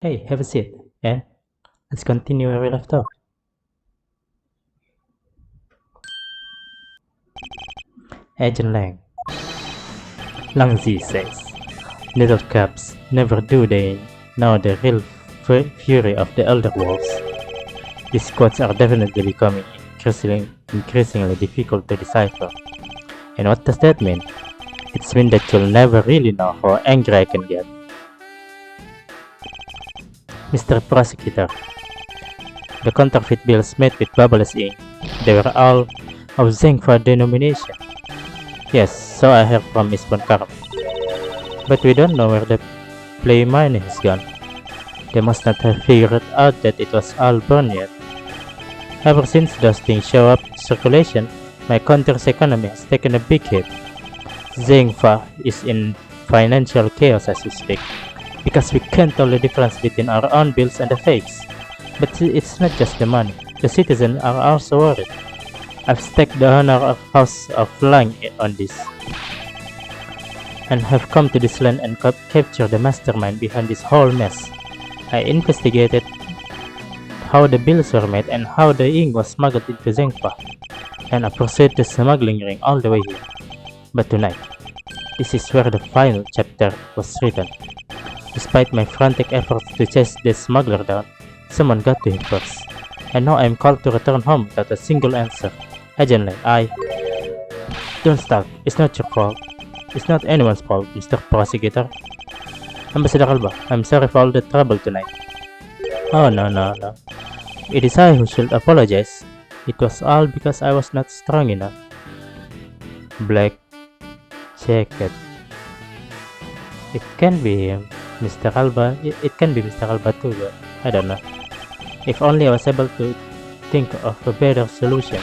Hey, have a seat. And let's continue where we left off. Agent Langzi says, Little cubs never do they know the real fury of the elder wolves. These quotes are definitely becoming increasingly difficult to decipher. And what does that mean? It means that you'll never really know how angry I can get. Mr. Prosecutor, the counterfeit bills made with Bubbles Inc. They were all of Zengfa denomination. Yes, so I heard from Miss Bonkarm. But we don't know where the play money has gone. They must not have figured out that it was all burned yet. Ever since those things show up in circulation, my country's economy has taken a big hit. Zengfa is in financial chaos as we speak, because we can't tell the difference between our own bills and the fakes. But it's not just the money. The citizens are also worried. I've staked the honor of House of Lang on this, and have come to this land and captured the mastermind behind this whole mess. I investigated how the bills were made and how the ink was smuggled into Zengfa, and I pursued the smuggling ring all the way here. But tonight, this is where the final chapter was written. Despite my frantic efforts to chase the smuggler down, someone got to him first, and now I am called to return home without a single answer. Agent Lang, Don't stop. It's not your fault. It's not anyone's fault, Mr. Prosecutor. Ambassador Alba, I'm sorry for all the trouble tonight. Oh, no. It is I who should apologize. It was all because I was not strong enough. Black jacket. It can be him, Mr. Alba. It can be Mr. Alba too, but I don't know. If only I was able to think of a better solution.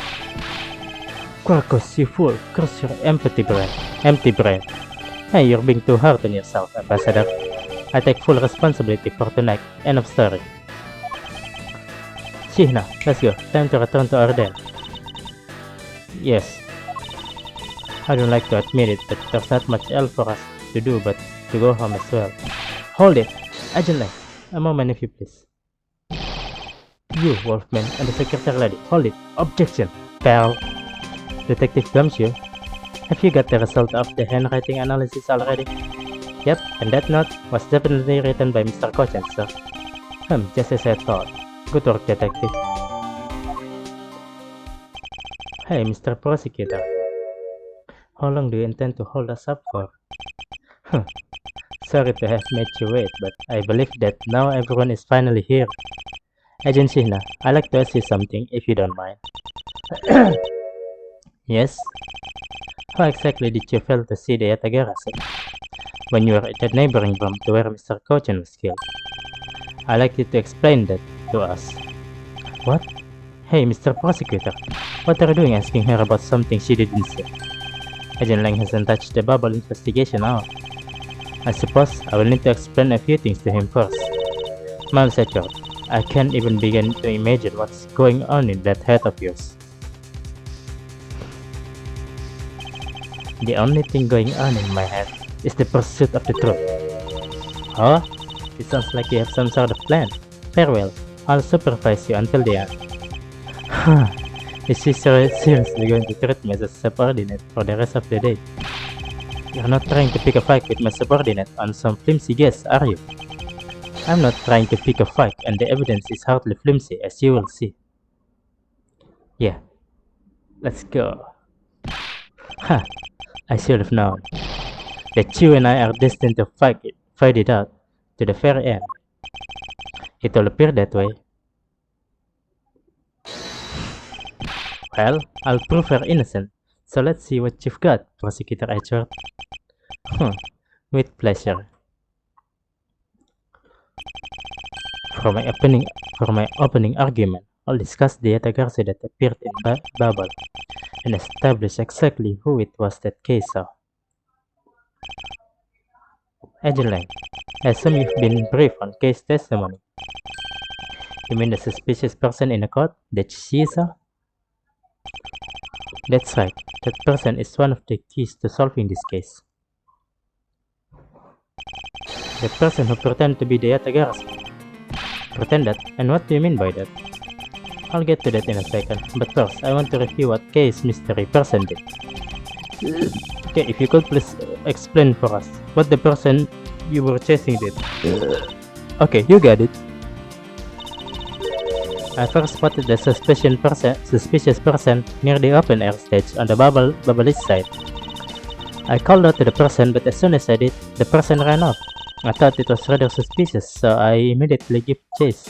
Quacos, you fool. Curse your empty brain. Hey, you're being too hard on yourself, Ambassador. I take full responsibility for tonight. End of story. Shihna, let's go. Time to return to Arden. Yes. I don't like to admit it, but there's not much else for us to do but to go home as well. Hold it! Agent Lang, a moment if you please. You, Wolfman, and the secretary lady, hold it. Objection, pal. Detective Gumshoe, have you got the result of the handwriting analysis already? Yep, and that note was definitely written by Mr. Kochan, sir. Just as I thought. Good work, detective. Hey, Mr. Prosecutor. How long do you intend to hold us up for? Sorry to have made you wait, but I believe that now everyone is finally here. Agent Shihna, I'd like to ask you something, if you don't mind. Yes? How exactly did you fail to see the Yatagarasi when you were at the neighboring room to where Mr. Kochan was killed? I'd like you to explain that to us. What? Hey, Mr. Prosecutor, what are you doing asking her about something she didn't say? Agent Lang hasn't touched the bubble investigation now. I suppose I will need to explain a few things to him first. Ma'am Setchard, I can't even begin to imagine what's going on in that head of yours. The only thing going on in my head is the pursuit of the truth. Oh? It sounds like you have some sort of plan. Farewell. I'll supervise you until the end. Is she seriously going to treat me as a subordinate for the rest of the day? You're not trying to pick a fight with my subordinate on some flimsy guess, are you? I'm not trying to pick a fight, and the evidence is hardly flimsy, as you will see. Yeah. Let's go. Ha! I should have known that you and I are destined to fight it out to the very end. It will appear that way. Well, I'll prove her innocent, so let's see what you've got, Prosecutor Edgeworth. With pleasure. For my opening argument, I'll discuss the Yatagarsi that appeared in Babel and establish exactly who it was that Kay saw. Agent Lang, I assume you've been briefed on Kay's testimony. You mean the suspicious person in the court that she saw? That's right. That person is one of the keys to solving this case. The person who pretended to be the Yatagarsi. Pretend that? And what do you mean by that? I'll get to that in a second, but first, I want to review what Case Mystery Person did. Okay, if you could please explain for us what the person you were chasing did. Okay, you got it. I first spotted the suspicious person near the open air stage on the Bubblist side. I called out to the person, but as soon as I did, the person ran off. I thought it was rather suspicious, so I immediately gave chase.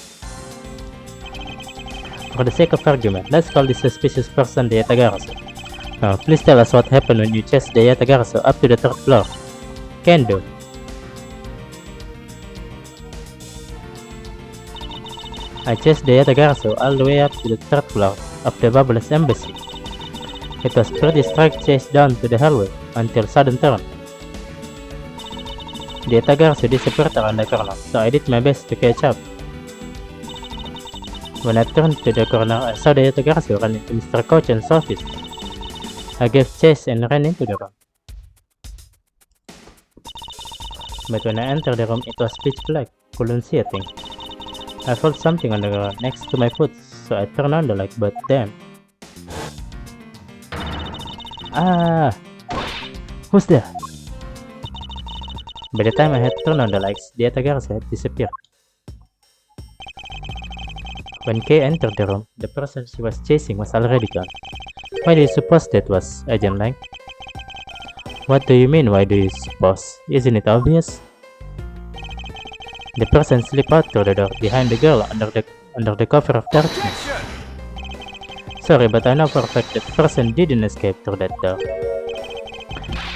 For the sake of argument, let's call this suspicious person the Yatagarasu. Now, please tell us what happened when you chased the Yatagarasu up to the 3rd floor. Can do. I chased the Yatagarasu all the way up to the 3rd floor of the Bubblist embassy. It was pretty straight chase down to the hallway until sudden turn. The Yatagarasu disappeared around the corner, so I did my best to catch up. When I turned to the corner, I saw the Yatagarasu run into Mr. Kochan's office. I gave chase and ran into the room. But when I entered the room, it was pitch black. Couldn't see a thing. I felt something on the ground next to my foot, so I turned on the light, but damn. Ah! Who's there? By the time I had turned on the lights, the Yatagarasu had disappeared. When Kay entered the room, the person she was chasing was already gone. Why do you suppose that was, Agent Lang? What do you mean, why do you suppose? Isn't it obvious? The person slipped out through the door behind the girl under the cover of darkness. Sorry, but I know for a fact that the person didn't escape through that door.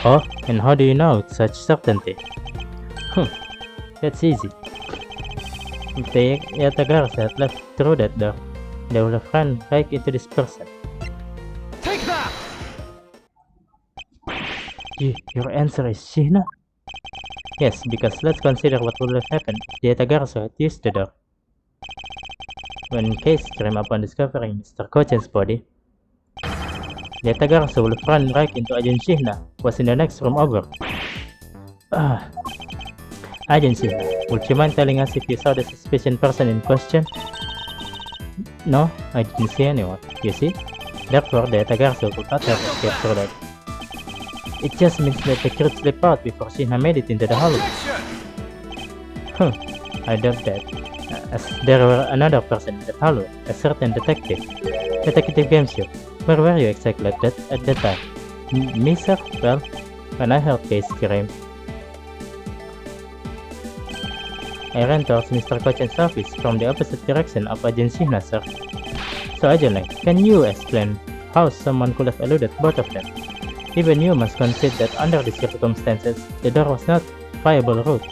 Oh, and how do you know with such certainty? That's easy. If the Yatagarasu had left through that door, they would have run right into this person. Take that! Your answer is Shihna? Yes, because let's consider what would have happened if the Yatagarasu had used the door. When Kay screamed upon discovering Mr. Kochan's body, the Yatagarasu would have run right into Agent Shihna, who was in the next room over. Agent Shihna, would you mind telling us if you saw the suspicious person in question? No, I didn't see anyone, you see? Therefore, the Yatagarasu could not have escaped through that. It just means that the kid slipped out before Shihna made it into the hallway. I doubt that, as there were another person in that hallway, a certain detective. Detective Gameshow, where were you exactly at that time? Me, sir? Well, when I heard Kay scream, I ran towards Mr. Kochan's office from the opposite direction of Agent Shihna, sir. So Agent Lang, can you explain how someone could have eluded both of them? Even you must concede that under the circumstances, the door was not a viable route.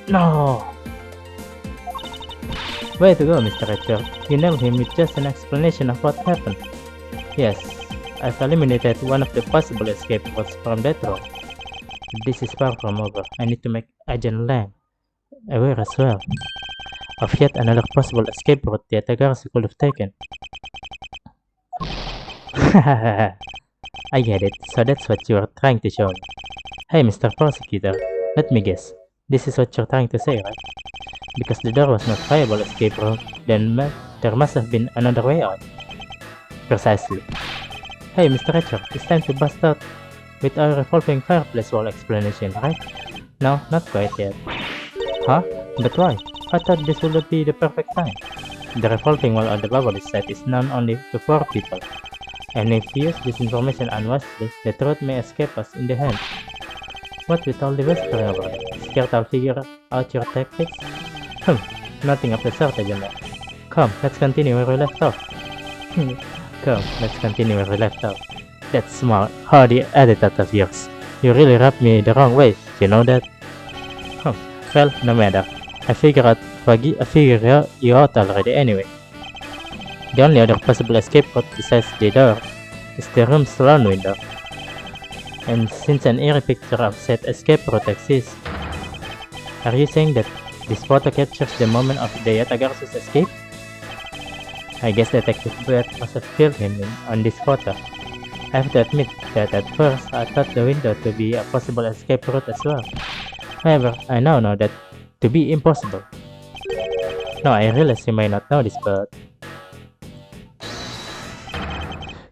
No! Way to go, Mr. Redford. You nailed him with just an explanation of what happened. Yes, I've eliminated one of the possible escape routes from that room. This is far from over. I need to make Agent Lang aware as well of yet another possible escape route the Yatagarasu could have taken. I get it, so that's what you are trying to show me. Hey, Mr. Prosecutor, let me guess. This is what you're trying to say, right? Because the door was not viable escape route, then there must have been another way out. Precisely. Hey, Mr. Richard, it's time to bust out with our revolving fireplace wall explanation, right? No, not quite yet. Huh? But why? I thought this would be the perfect time. The revolving wall on the Bubblist site is known only to 4 people. And if we use this information unwisely, the truth may escape us in the hand. What with all the whispering over there? Scared I'll figure out your tactics? Nothing of the sort, Agent. Come, let's continue where we left off. Come, let's continue where we left off. That's smart, hardy attitude of yours. You really rubbed me the wrong way, you know that? Well, no matter. I figured you out already anyway. The only other possible escape route besides the door is the room's salon window. And since an eerie picture of said escape route exists, are you saying that this photo captures the moment of the Yatagarasu's escape? I guess Detective Brett must have killed him on this photo. I have to admit that at first I thought the window to be a possible escape route as well. However, I now know that to be impossible. No, I realize you may not know this, but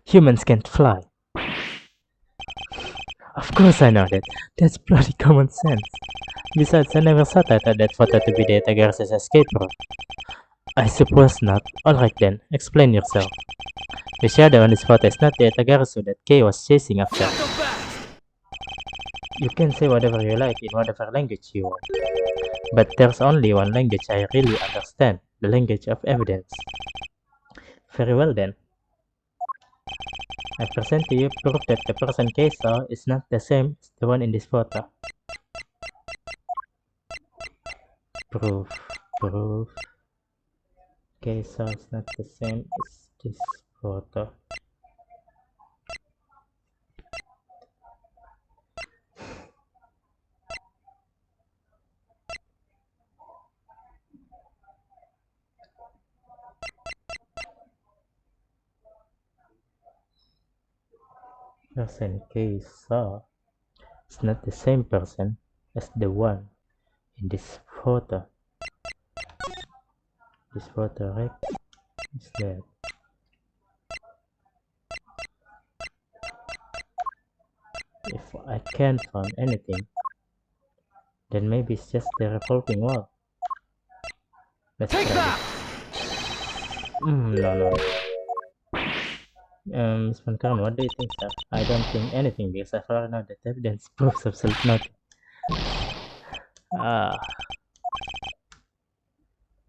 humans can't fly. Of course I know that. That's bloody common sense. Besides, I never thought I thought that photo to be the Tagarsa's escape route. I suppose not. Alright then, explain yourself. The shadow on this photo is not the Tagarasu that Kay was chasing after. Shut your back! You can say whatever you like in whatever language you want. But there's only one language I really understand, the language of evidence. Very well then. I present to you proof that the person Kay saw is not the same as the one in this photo. Proof. Kay saw is not the same as this photo. Person Kay saw is not the same person as the one in this photo. This photo right is that. If I can't find anything, then maybe it's just the revolving wall. Let's Take try that! No. Miss Mankaran, what do you think, sir? I don't think anything because I already know that evidence proves absolutely nothing.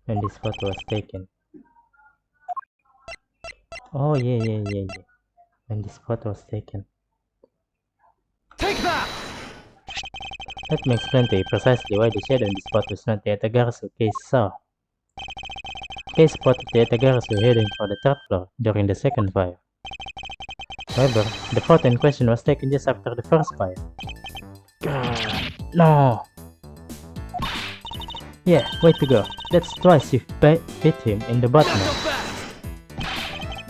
When this photo was taken. Oh yeah. When this photo was taken. Take that! Let me explain to you precisely why the shadow in this photo is not the Tagarasu Kay saw. Kay spotted the Tagarasu heading for the third floor during the second fire. However, the photo in question was taken just after the first fire. No! Yeah, way to go. That's twice you hit him in the Shut bottom. your back!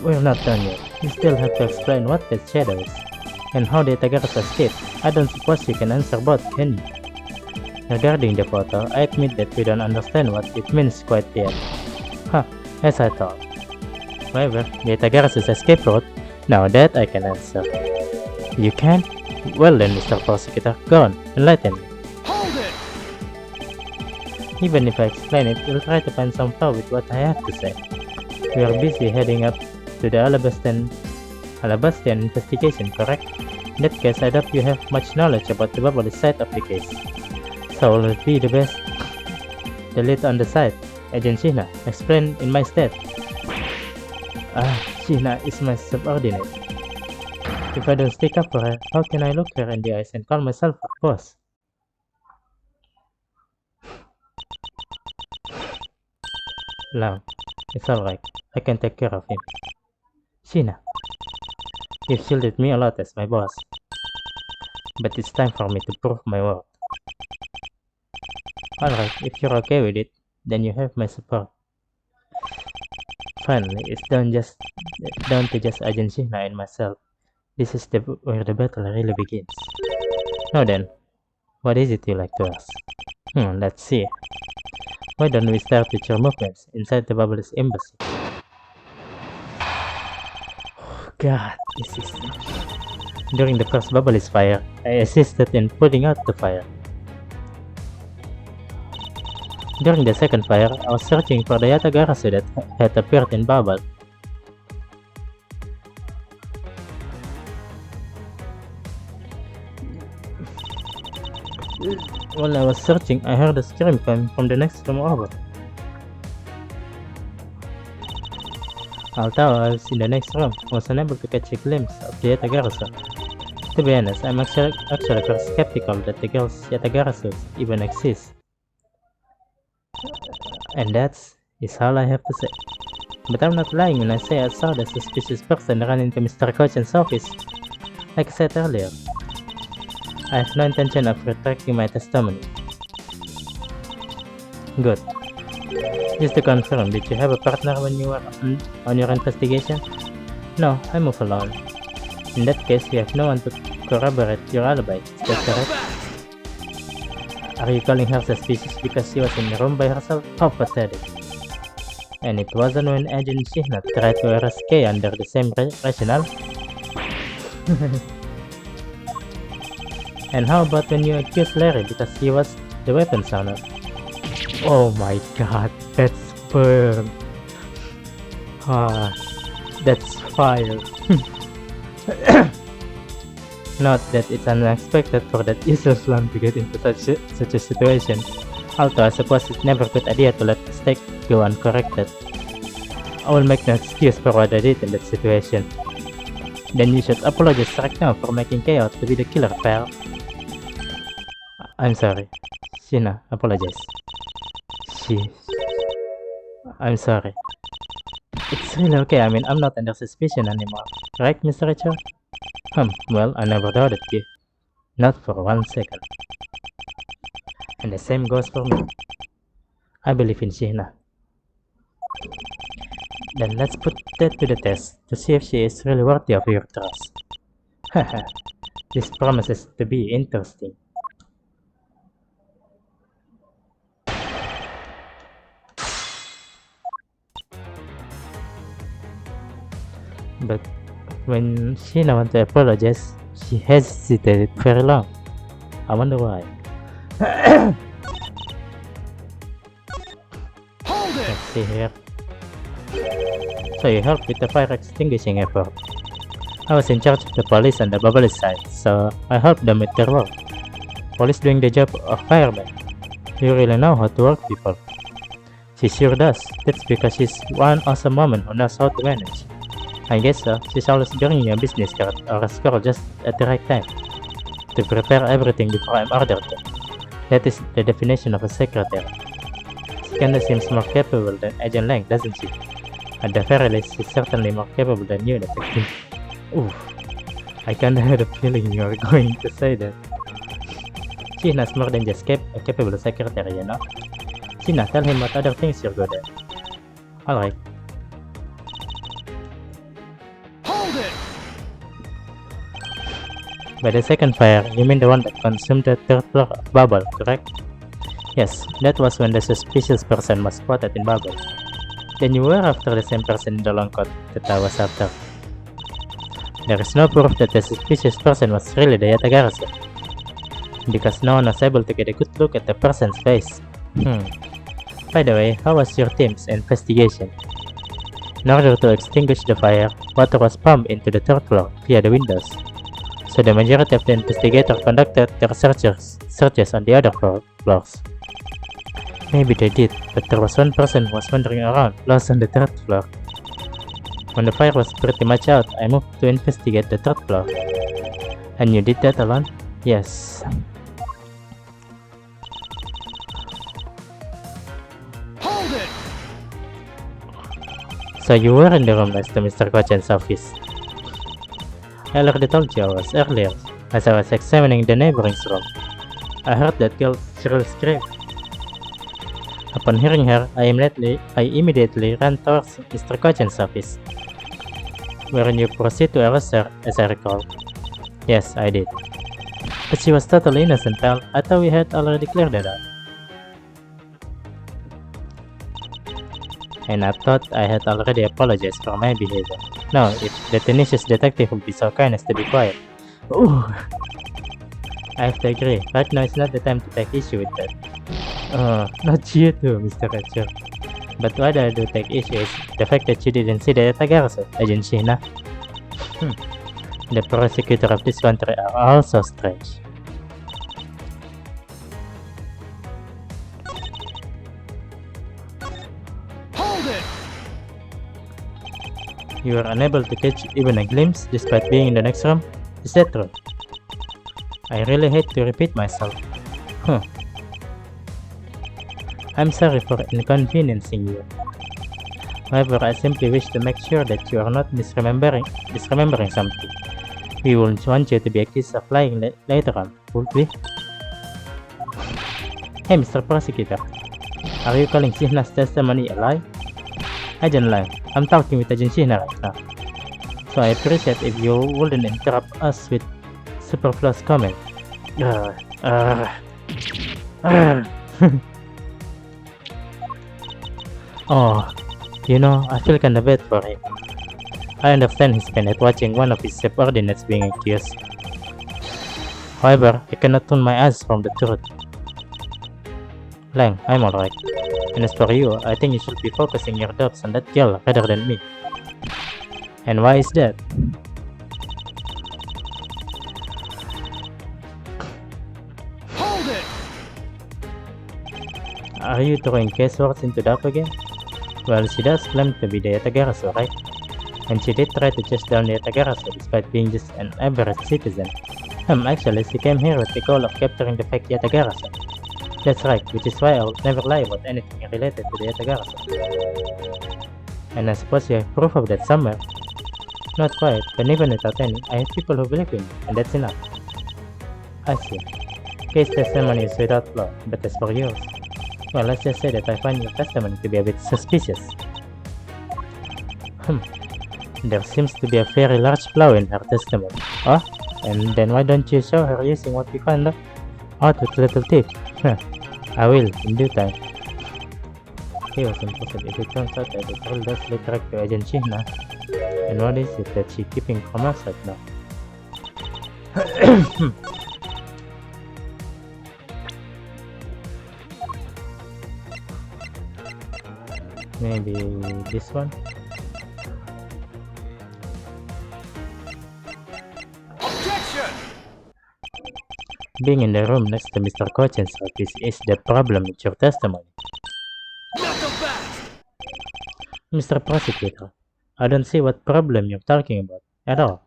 We're not done yet. You still have to explain what the shadow is, and how the Tagarasu escaped. I don't suppose you can answer both, can you? Regarding the photo, I admit that we don't understand what it means quite yet. As I thought. However, the Tagarasu's escape route, now that I can answer. You can? Well then, Mr. Prosecutor, go on, enlighten me. Hold it! Even if I explain it, you'll try to find some flaw with what I have to say. We are busy heading up to the Alabastian investigation, correct? In that case, I doubt you have much knowledge about the Babali side of the case. So will it be the best? The lead on the side, Agent Shihna, explain in my stead. Shihna is my subordinate. If I don't stick up for her, how can I look her in the eyes and call myself a boss? Lam, it's alright. I can take care of him. Shihna, you've shielded me a lot as my boss. But it's time for me to prove my worth. Alright, if you're okay with it, then you have my support. Finally, it's down to just Agent Shihna and myself. This is where the battle really begins. Now then, what is it you like to ask? Let's see. Why don't we start with your movements inside the Babali's embassy? Oh god, this is... During the first Babali's fire, I assisted in putting out the fire. During the second fire, I was searching for the Yatagarasu that had appeared in Babel. While I was searching, I heard a scream coming from the next room over. Although I was in the next room, I was unable to catch a glimpse of the Yatagarasu. To be honest, I'm actually quite skeptical that the girls Yatagarasu even exist. And that is all I have to say. But I'm not lying when I say I saw the suspicious person run into Mr. Kochan's office. Like I said earlier, I have no intention of retracting my testimony. Good. Just to confirm, did you have a partner when you were on your investigation? No, I move alone. In that case, you have no one to corroborate your alibi. Is that correct? Are you calling her suspicious because she was in the room by herself? How pathetic. And it wasn't when Agent Shihna tried to arrest Kay under the same rationale? And how about when you accused Larry because he was the weapons owner? Oh my god, that's burn. Ah, that's fire. Note that it's unexpected for that useless one to get into such a situation, although I suppose it's never a good idea to let mistake go uncorrected. I will make no excuse for what I did in that situation. Then you should apologize right now for making Kay out to be the killer, pal. I'm sorry. Shihna, apologize. I'm sorry. It's really okay, I mean, I'm not under suspicion anymore. Right, Mr. Richard? Well, I never doubted you. Not for 1 second. And the same goes for me. I believe in Shihna. Then let's put that to the test to see if she is really worthy of your trust. Haha, this promises to be interesting. But when Shihna wanted to apologize, she hesitated very long. I wonder why. Hold it! Let's see here. So you helped with the fire extinguishing effort. I was in charge of the police on the Bubble side, so I helped them with their work. Police doing the job of firemen. You really know how to work people. She sure does. That's because she's one awesome woman who knows how to manage. I guess so. She's always bringing a business card or a score just at the right time to prepare everything before I'm ordered to. That is the definition of a secretary. She kinda seems more capable than Agent Lang, doesn't she? At the very least, she's certainly more capable than you, Detective. Oof. I kinda had a feeling you were going to say that. Shihna's more than just a capable secretary, you know? Shihna, tell him what other things you're good at. Alright. By the second fire, you mean the one that consumed the third floor of Bubble, correct? Yes, that was when the suspicious person was spotted in Bubble. Then you were after the same person in the long coat that I was after. There is no proof that the suspicious person was really the Yatagarasu, because no one was able to get a good look at the person's face. By the way, how was your team's investigation? In order to extinguish the fire, water was pumped into the third floor via the windows. So the majority of the investigators conducted their searches on the other floors. Maybe they did, but there was one person who was wandering around, lost on the third floor. When the fire was pretty much out, I moved to investigate the third floor. And you did that alone? Yes. Hold it! So you were in the room next to Mr. Kochen's office. I already told you I was earlier, as I was examining the neighboring room. I heard that girl's shrill scream. Upon hearing her, I immediately ran towards Mr. Kochen's office, wherein you proceed to arrest her, as I recall. Yes, I did. But she was totally innocent, pal. I thought we had already cleared that up. And I thought I had already apologized for my behavior. Now, if the tenacious detective would be so kind as to be quiet. Ooh! I have to agree, right now is not the time to take issue with that. Not you too, Mr. Richard. But what I do take issue is the fact that you didn't see the Yatagarasu, Agent Shihna. The prosecutor of this country are also strange. Hold it! You were unable to catch even a glimpse despite being in the next room? Is that true? I really hate to repeat myself. I'm sorry for inconveniencing you. However, I simply wish to make sure that you are not misremembering something. We won't want you to be accused of lying later on, would we? Hey, Mr. Prosecutor. Are you calling Shihna's testimony a lie? Agent Lang, I'm talking with Agent Shihna right now. So I appreciate if you wouldn't interrupt us with superfluous comment. Oh, You know, I feel kinda bad for him. I understand his pain at watching one of his subordinates being accused. However, I cannot turn my eyes from the truth. Lang, I'm alright. And as for you, I think you should be focusing your doubts on that girl rather than me. And why is that? Hold it! Are you throwing caseworks into doubt again? Well, she does claim to be the Yatagarasu, right? And she did try to chase down the Yatagarasu despite being just an average citizen. Actually, she came here with the goal of capturing the fake Yatagarasu. That's right, which is why I would never lie about anything related to the Yatagarasu. And I suppose you have proof of that somewhere. Not quite, but even without any, I have people who believe in me, and that's enough. I see. Case testimony is without flaw, but as for yours, well, let's just say that I find your testimony to be a bit suspicious. There seems to be a very large flaw in her testimony. Oh? And then why don't you show her using what you found out with little tips? I will, in due time. He was impossible if it turns out that the girl does lead direct to Agent Shihna. And what is it that she's keeping from us right now? Maybe this one? Objection! Being in the room next to Mr. Cochin's office is the problem with your testimony. Knuckle back! Mr. Prosecutor, I don't see what problem you're talking about at all.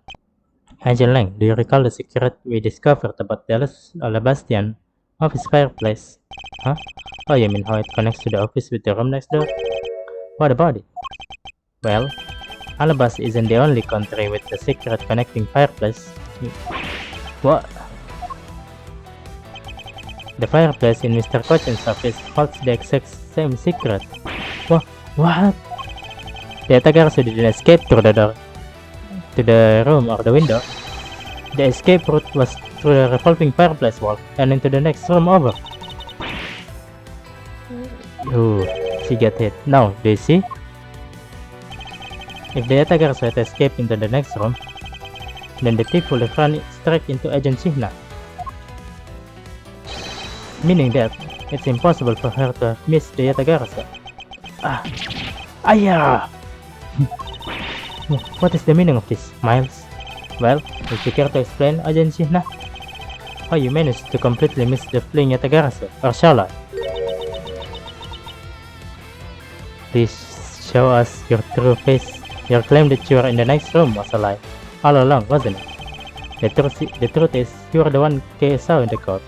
Agent Lang, do you recall the secret we discovered about the Alabastian office fireplace? Huh? Oh, you mean how it connects to the office with the room next door? What about it? Well, Alabas isn't the only country with the secret connecting fireplace. What? The fireplace in Mr. Cochin's office holds the exact same secret. What? The Yatagarasu didn't escape through the door to the room or the window. The escape route was through the revolving fireplace wall and into the next room over. Ooh, she got hit. Now, do you see? If the Yatagarasu had escaped into the next room, then the thief would have run straight into Agent Shihna. Meaning that it's impossible for her to have missed the Yatagarasu. Aya! What is the meaning of this, Miles? Well, if you care to explain, Agent Shihna, how you managed to completely miss the fleeing Yatagarasu, or shall I? Please show us your true face. Your claim that you were in the next room was a lie. All along, wasn't it? The truth is, you were the one Kei saw in the court,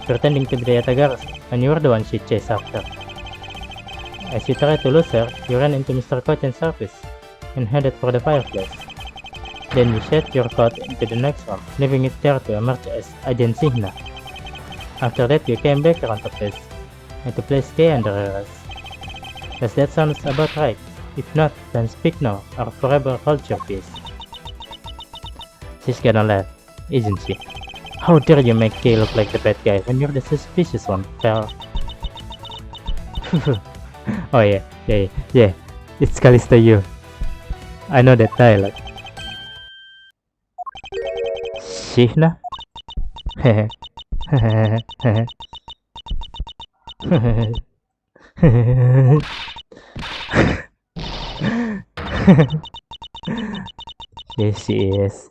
pretending to be the Yatagarasu, and you were the one she chased after. As you tried to lose her, you ran into Mr. Cochin's office and headed for the fireplace. Then you shed your coat into the next room, leaving it there to emerge as Agent Shihna. After that, you came back around the place, and to place Kei under arrest. Does that sound about right? If not, then speak now, or forever hold your peace. She's gonna laugh, isn't she? How dare you make Kei look like the bad guy when you're the suspicious one, pal? Oh yeah, it's Callisto you. I know that dialogue. Shihna? There she is.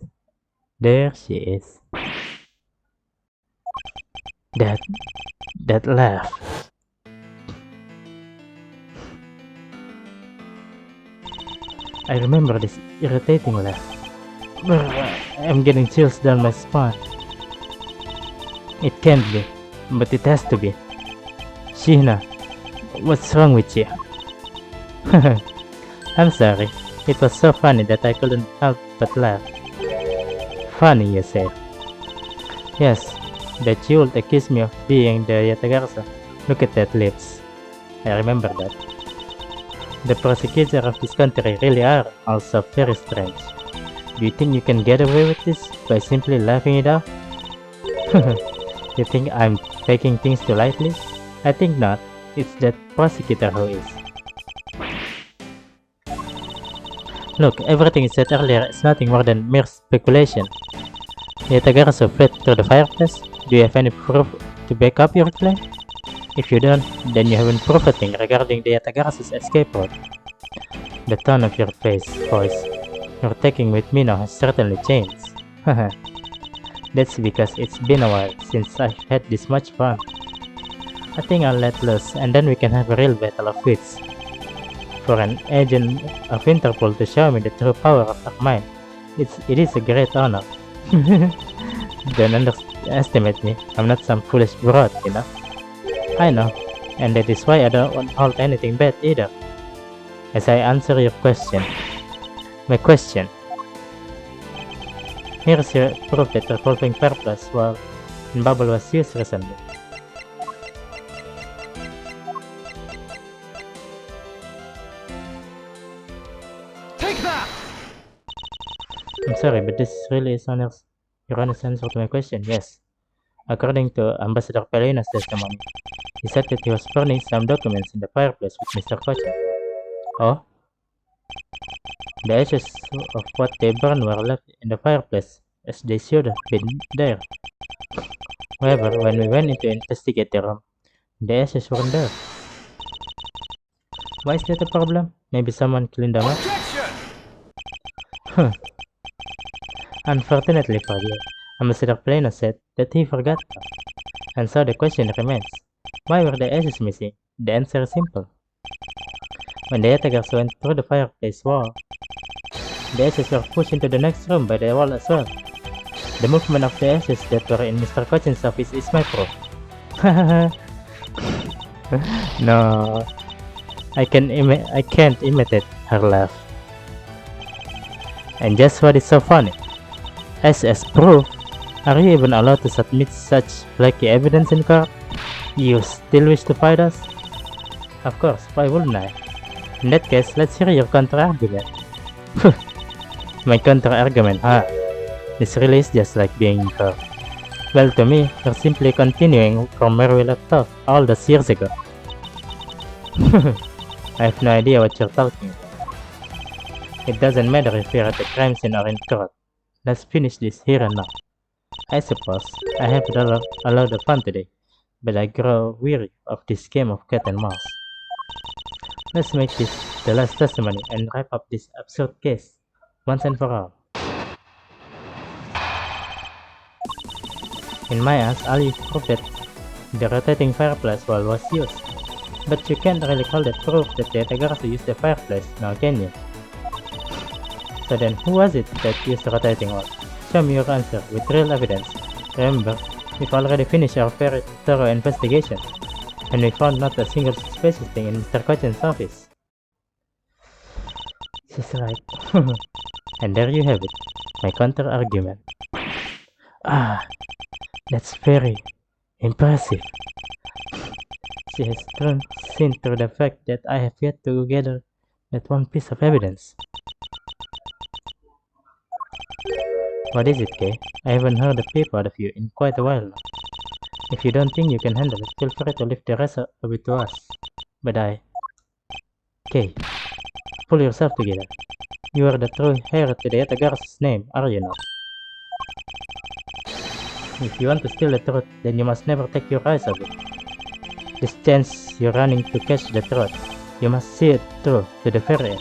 There she is. That laugh. I remember this irritating laugh. I'm getting chills down my spine. It can't be, but it has to be. Shihna, what's wrong with you? I'm sorry. It was so funny that I couldn't help but laugh. Funny, you say? Yes, that you would accuse me of being the Yatagarasu. Look at that lips. I remember that. The prosecutors of this country really are also very strange. Do you think you can get away with this by simply laughing it off? You think I'm taking things too lightly? I think not. It's that prosecutor who is. Look, everything you said earlier is nothing more than mere speculation. The Yatagarasu fled through the fireplace? Do you have any proof to back up your claim? If you don't, then you haven't proved a thing regarding the Yatagarasu's escape route. The tone of your voice you're taking with me now has certainly changed. Haha. That's because it's been a while since I've had this much fun. I think I'll let loose and then we can have a real battle of wits. For an agent of Interpol to show me the true power of her mind, it is a great honor. Don't underestimate me, I'm not some foolish broad, you know. I know, and that is why I don't hold anything back either. As I answer your question, my question. Here's your proof that revolving purpose while in bubble was used recently. Take that! I'm sorry, but this really is your honest answer to my question. Yes. According to Ambassador Pelina's testimony, he said that he was burning some documents in the fireplace with Mr. Cochin. Oh? The ashes of what they burned were left in the fireplace, as they should have been there. However, when we went in to investigate the room, the ashes weren't there. Why is that a problem? Maybe someone cleaned them up? Objection! Huh. Unfortunately for you, Ambassador Plano said that he forgot them. And so the question remains, why were the ashes missing? The answer is simple. When the attackers went through the fireplace wall, the ashes were pushed into the next room by the wall as well. The movement of the ashes that were in Mr. Cochin's office is my proof. No, I can't imitate her laugh. And just what is so funny, as proof, are you even allowed to submit such flaky evidence in court? You still wish to fight us? Of course, why wouldn't I? In that case, let's hear your counter-argument. My counter-argument, huh? This really is just like being in court. Well, to me, you're simply continuing from where we left off all those years ago. I have no idea what you're talking about. It doesn't matter if we're at the crime scene or in court. Let's finish this here and now. I suppose I have a lot of fun today, but I grow weary of this game of cat and mouse. Let's make this the last testimony and wrap up this absurd case once and for all. In my eyes, all you've proved that the rotating fireplace wall was used, but you can't really call that proof that the Yatagarasu used the fireplace, now can you? So then, who was it that used the rotating wall? Show me your answer with real evidence. Remember, we've already finished our very thorough investigation, and we found not a single suspicious thing in Mr. Cochin's office. She's right. And there you have it, my counter-argument. Ah, that's very impressive. She has seen through the fact that I have yet to gather that one piece of evidence. What is it, Kay? I haven't heard a peep out of you in quite a while now. If you don't think you can handle it, feel free to leave the rest of it to us. But Kay, pull yourself together. You are the true heir to the Yatagara's name, are you not? If you want to steal the truth, then you must never take your eyes off it. This chance you're running to catch the truth, you must see it through to the very end.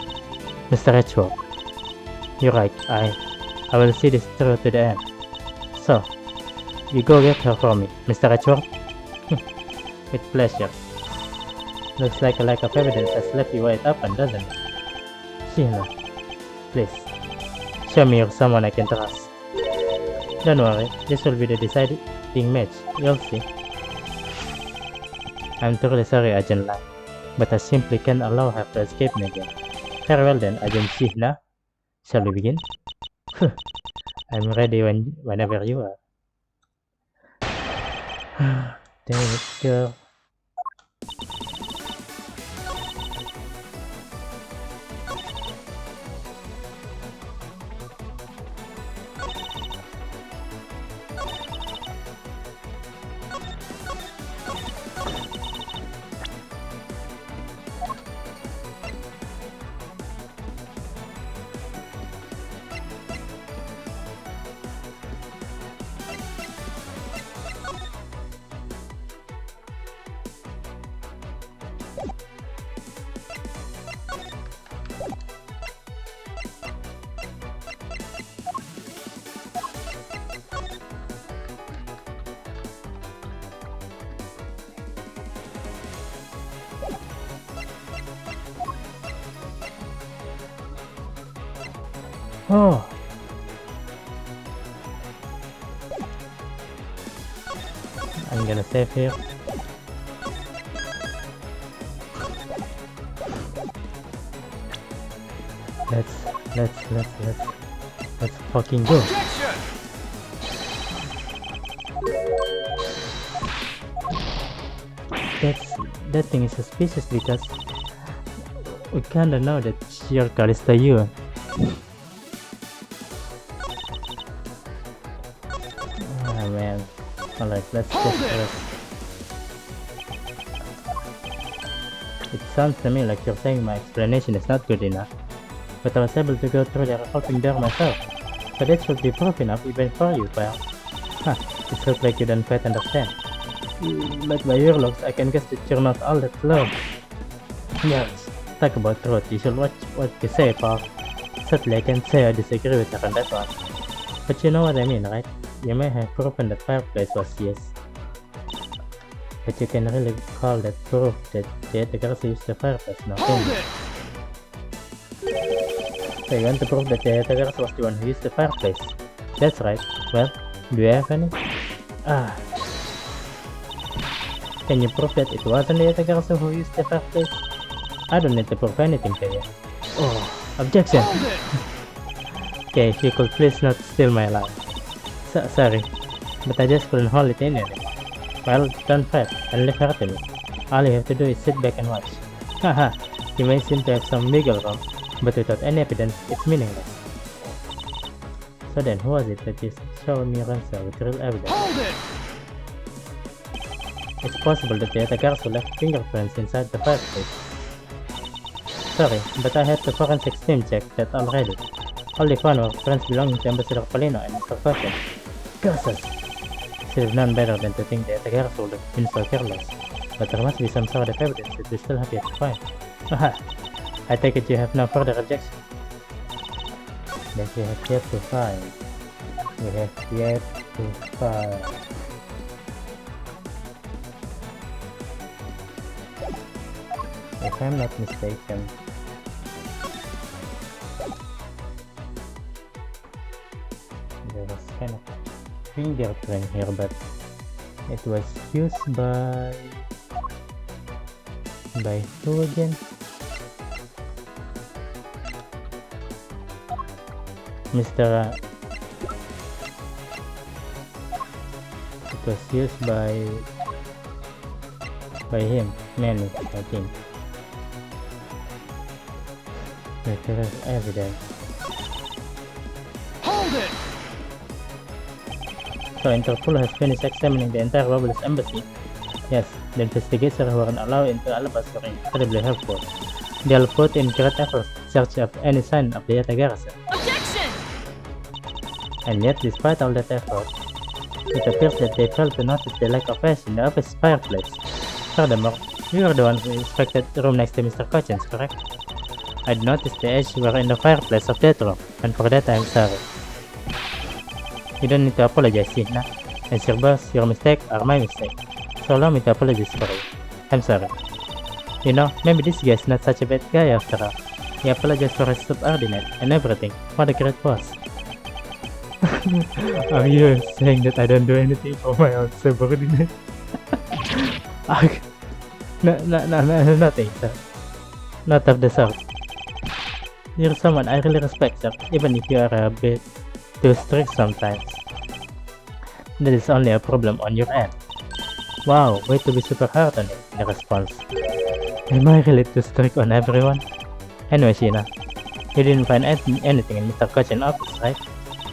Mr. Edgeworth, you're right, I will see this through to the end. So, you go get her for me, Mr. Edgeworth? With pleasure. Looks like a lack of evidence has left you wide open, doesn't it? Sheila, please, show me you're someone I can trust. Don't worry, this will be the deciding match, you'll see. I'm truly sorry, Agent Lang, but I simply can't allow her to escape me again. Very well then, Agent Shihna. Shall we begin? I'm ready whenever you are. Damn it, girl. Oh. I'm gonna save here. Let's fucking go. Objection! That thing is suspicious because we kinda know that your Calista you. Ah man. Alright, let's Hold just it! rest. It sounds to me like you're saying my explanation is not good enough. But I was able to go through the revolving door myself. So that should be proof enough even for you, pal. Huh, it looks like you don't quite understand. But by your looks, I can guess that you're not all that slow. Yes, talk about truth, you should watch what you say, pal. Sadly, I can't say I disagree with her on that one. But you know what I mean, right? You may have proven that fireplace was yes. But you can really call that proof that the girls used the fireplace, no? Hold it! So you want to prove that the girls was the one who used the fireplace? That's right. Well, do you have any? Ah. Can you prove that it wasn't the girls who used the fireplace? I don't need to prove anything to you. Oh, objection! Hold it! Okay, if you could please not steal my line. Sorry, but I just couldn't hold it in anymore. Well, don't fret and leave her to me. All you have to do is sit back and watch. Haha, you may seem to have some wiggle room, but without any evidence, it's meaningless. So then, who was it that is showing me Rancer with real evidence? Hold it! It's possible that the attackers left fingerprints inside the fireplace. Sorry, but I had the forensics team check that already. Only found were prints belonging to Ambassador Polino and Mr. Cotton. Curses! Should have known better than to think the attackers would have been so careless. But there must be some sort of evidence that we still have yet to find. Aha! I take it you have no further objection. That we have yet to find. We have yet to find. If I'm not mistaken, there was kind of fingerprint here, but it was used by who again? Mr. It was used by him, Manny, I think. But there is evidence. Hold it! So Interpol has finished examining the entire Robles embassy. Yes, the investigators who were allowed into Alabas were incredibly helpful. They'll put in great efforts to search of any sign of the Yata garrison. Objection! And yet, despite all that effort, it appears that they failed to notice the lack of ash in the office fireplace. Furthermore, you were the one who inspected the room next to Mr. Cochin's, correct? I'd noticed the ash were in the fireplace of that room, and for that I'm sorry. You don't need to apologize, Signa. As your boss, your mistake are my mistake. So allow me to apologize for you. I'm sorry. You know, maybe this guy's not such a bad guy after all. He apologized for his subordinate and everything. What a great boss. Are you saying that I don't do anything for my own subordinate? No, nothing, sir. Not of the sort. You're someone I really respect, sir, even if you are a bit too strict sometimes. That is only a problem on your end. Wow, way to be super hard on it, the response. Am I really too strict on everyone? Anyway, Sheena, you didn't find anything in Mr. Cochin's office, right?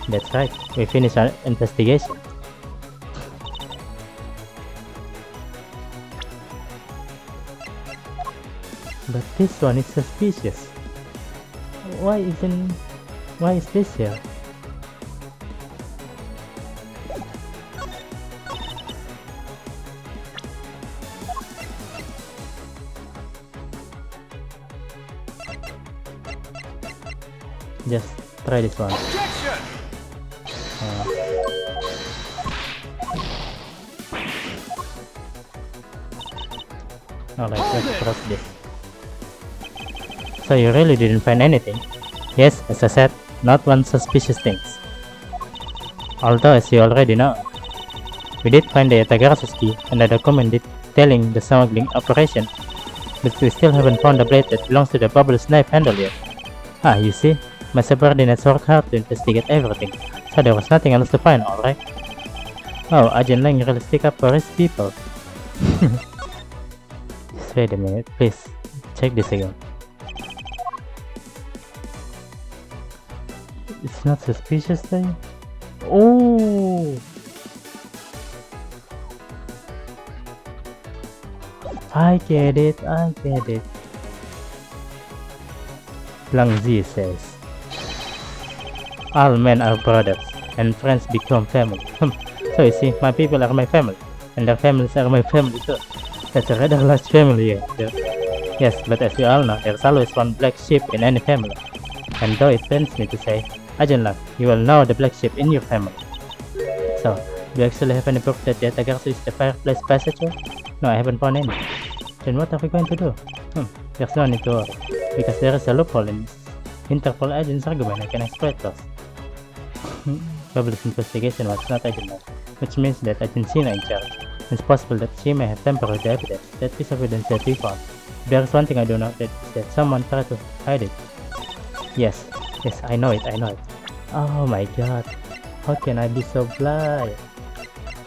That's right, we finished our investigation. But this one is suspicious. Why is this here? Just try this one. Objection! Alright, let's cross this. So you really didn't find anything? Yes, as I said, not one suspicious thing. Although, as you already know, we did find the Yatagarasu key and a document detailing the smuggling operation, but we still haven't found the blade that belongs to the Bubble's knife handle yet. Ah, you see, my subordinates worked hard to investigate everything, so there was nothing else to find, alright? Oh, Agent Lang really stick up for his people. Just wait a minute, please. Check this again. It's not suspicious then? Oh! I get it. Lang Zi says, all men are brothers, and friends become family. So you see, my people are my family, and their families are my family too. That's a rather large family here. Yes, but as you all know, there's always one black sheep in any family. And though it pains me to say, Agent Lang, you will know the black sheep in your family. So, do you actually have any proof that the Yatagarasu is the fireplace passenger? No, I haven't found any. Then what are we going to do? There's no need to worry, because there is a loophole in Interpol agent's argument I can exploit those. Bubble's investigation was not Agent Lang, which means that Agent Sina in charge. It's possible that she may have tampered with the evidence, that piece of evidence that we found. There is one thing I do know, that someone tried to hide it. Yes, I know it. Oh my god, how can I be so blind?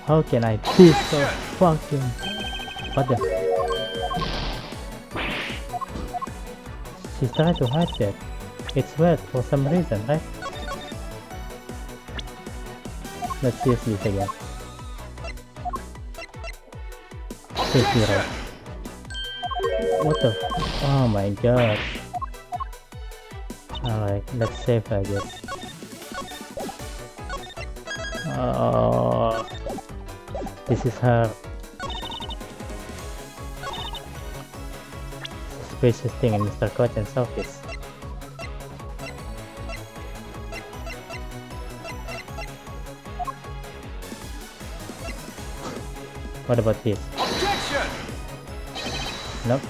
How can I be so fucking... What the... She's trying to hide that. It's weird for some reason, right? Let's use this again. Safety right. What the... Oh my god. Alright, let's save I guess. Oh, this is her suspicious thing in Mr. Cotton's office. What about this? Objection! Nope.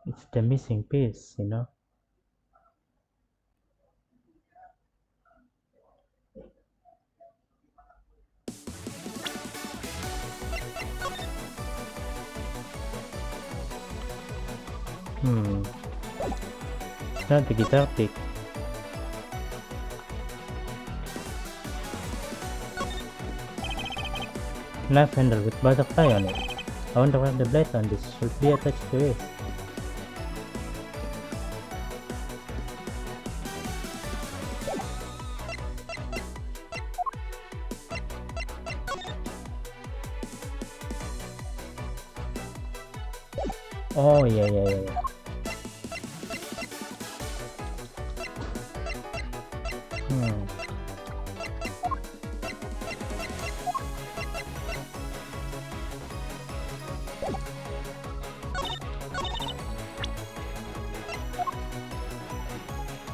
It's the missing piece, you know. It's not the guitar pick. Knife handle with butterfly on it. I wonder where the blade on this should be attached to is. Oh yeah.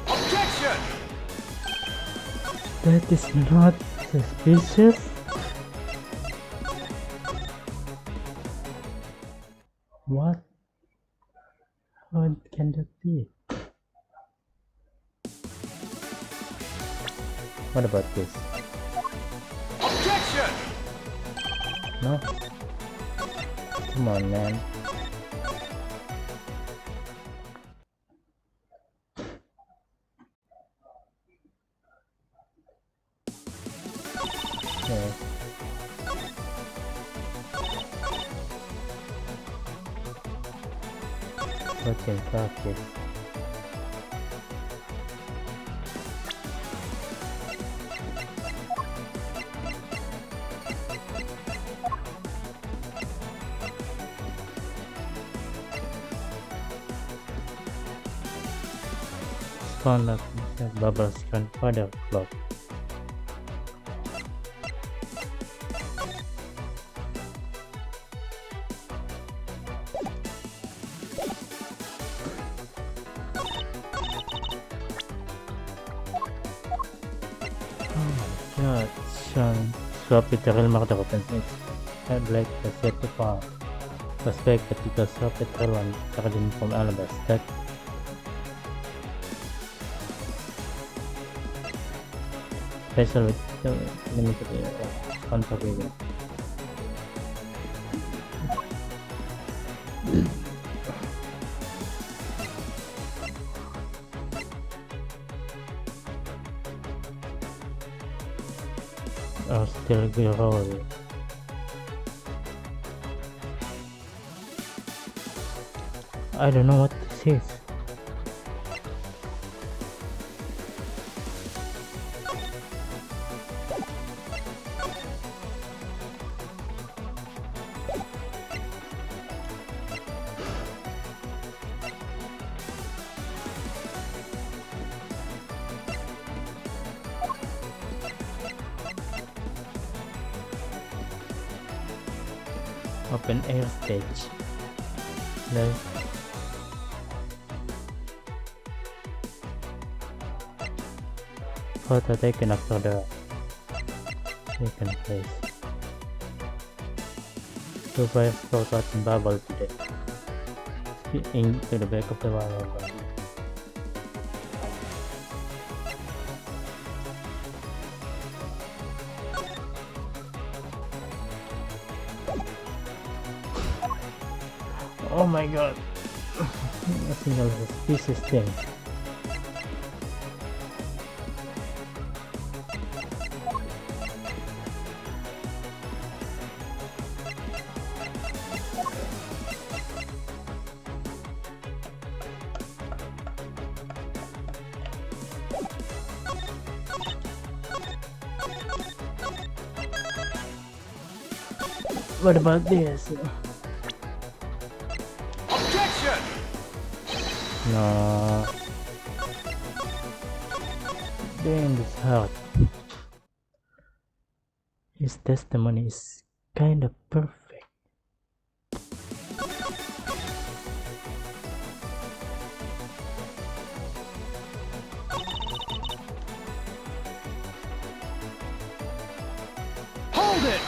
Objection! That is not suspicious. What? How can that be? What about this? Objection! No? Come on, man. Okay. What can practice? Spawn up Bubbles grandfather clock. God, Sean, swap with the real market opens. I'd like to set the farm. suspected because Soviet Airlines surgeon from Alabama that special with limited contraband. Are still growing. I don't know what this is. Open air stage. No. Photo taken after the second place. Two players forgot in bubble today. Into the back of the wall. Oh my god. A single suspicious thing. What about this? Objection! No. Damn, this hurt. His testimony is kinda perfect. Hold it!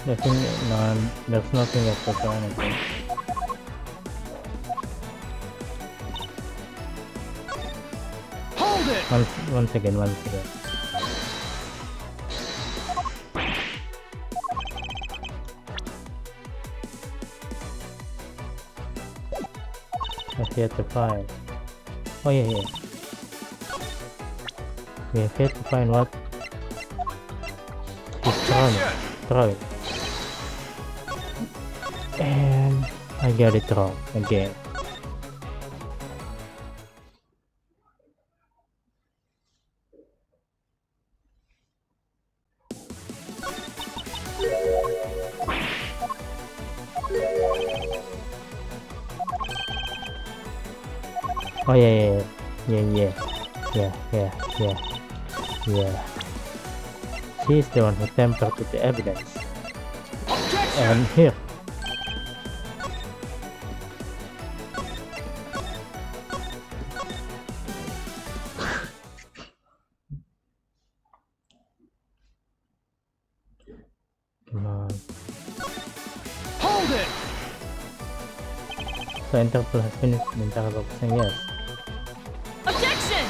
There's nothing left to do anything. Hold it! Once again. I've yet to find. Oh yeah. We have yet to find what he's throwing. And I got it wrong again. Oh yeah. She's the one who tampered with the evidence. Objection! And here. Come on. Hold it! So Interpol has finished the Interpol saying yes. Objection!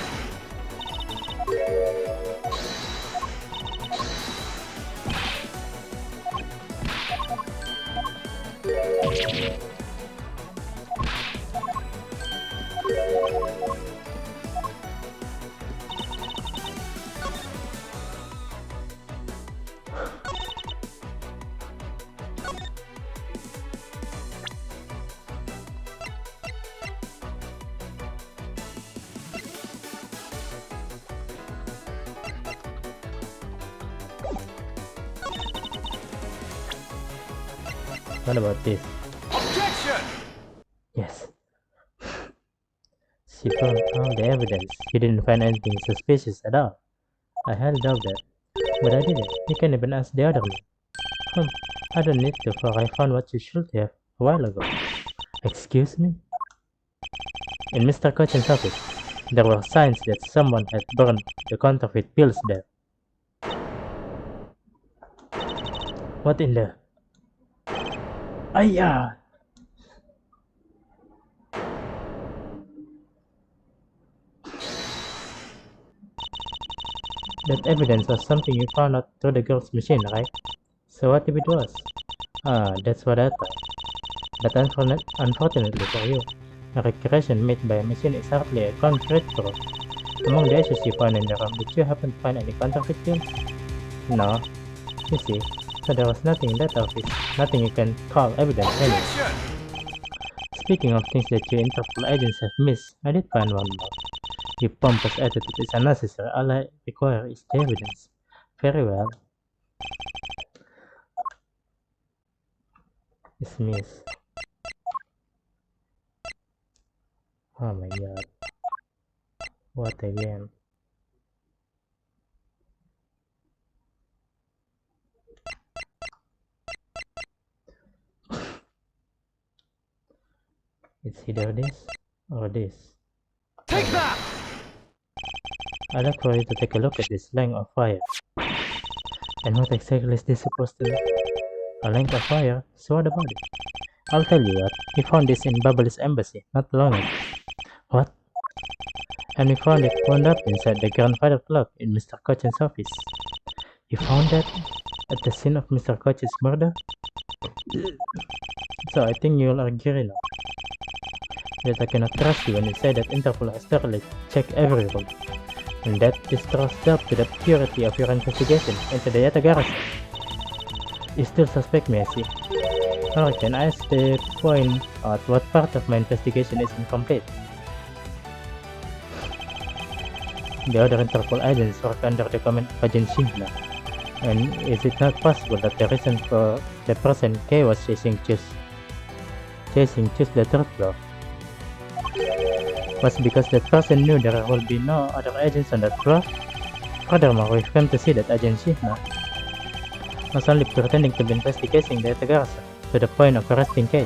What about this? Objection! Yes. She found all the evidence. She didn't find anything suspicious at all. I highly doubt that. But I didn't. You can even ask the other man. I don't need to, for I found what you should have a while ago. Excuse me? In Mr. Cochin's office, there were signs that someone had burned the counterfeit pills there. What in the... Ayah! That evidence was something you found out through the girl's machine, right? So what if it was? Ah, that's what I thought. But unfortunately for you, a recreation made by a machine is hardly a concrete proof. Among the issues you found in the room, did you happen to find any counterfeit films? No. You see, so there was nothing in that office, nothing you can call evidence anyway. Objection! Speaking of things that you Interpol agents have missed, I did find one more. Your pompous attitude is unnecessary. All I require is the evidence. Very well. Dismiss. Oh my god. What again? It's either this or this. Take that! I'd like for you to take a look at this length of fire. And what exactly is this supposed to be? A length of fire? So what about it? I'll tell you what, we found this in Bubbly's embassy not long ago. What? And we found it wound up inside the grandfather clock in Mr. Cochin's office. You found that at the scene of Mr. Cochin's murder? So I think you'll agree now that I cannot trust you when you say that Interpol has thoroughly checked every room, and that this trust helped to the purity of your investigation into the Yata garrison. You still suspect me, I see. Alright, can I ask the point out what part of my investigation is incomplete? The other Interpol agents work under the command of Agent Shihna, and is it not possible that the reason for the person Kay was chasing Choose the third floor was because that person knew there will be no other agents on that floor? Furthermore, we've come to see that Agent Shihna was only pretending to be investigating the garrison to the point of arresting Kay.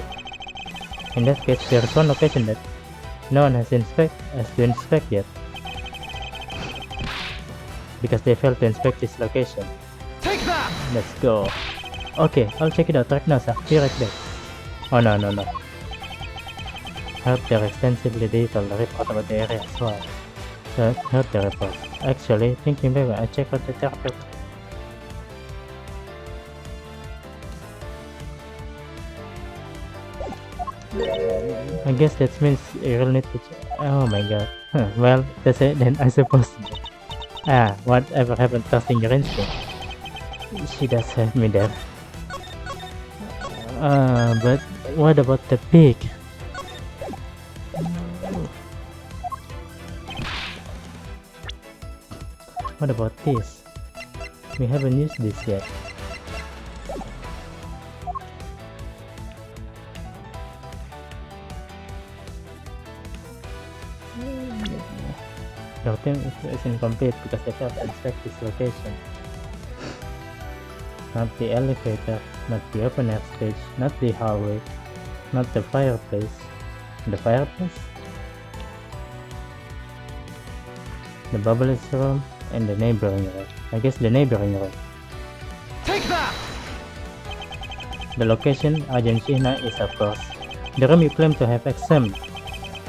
In that case, there is one location that no one has to inspect yet, because they failed to inspect this location. Take that! Let's go. Okay, I'll check it out right now, sir. Be right back. Oh no. Heard their extensively detailed report about the area as well. So, heard the report. Actually, thinking back, I checked out the therapy. I guess that means you'll need to check. Oh my god. Well, that's it then, I suppose. Whatever happened trusting your instinct? She does have me there. But what about the pig? What about this? We haven't used this yet. Your team is incomplete because they failed to inspect this location. Not the elevator, not the open air stage, not the hallway, not the fireplace. The fireplace? The Bubbly's room and the neighboring room. I guess the neighboring room. Take that! The location, Agent Shihna, is of course the room you claim to have examined.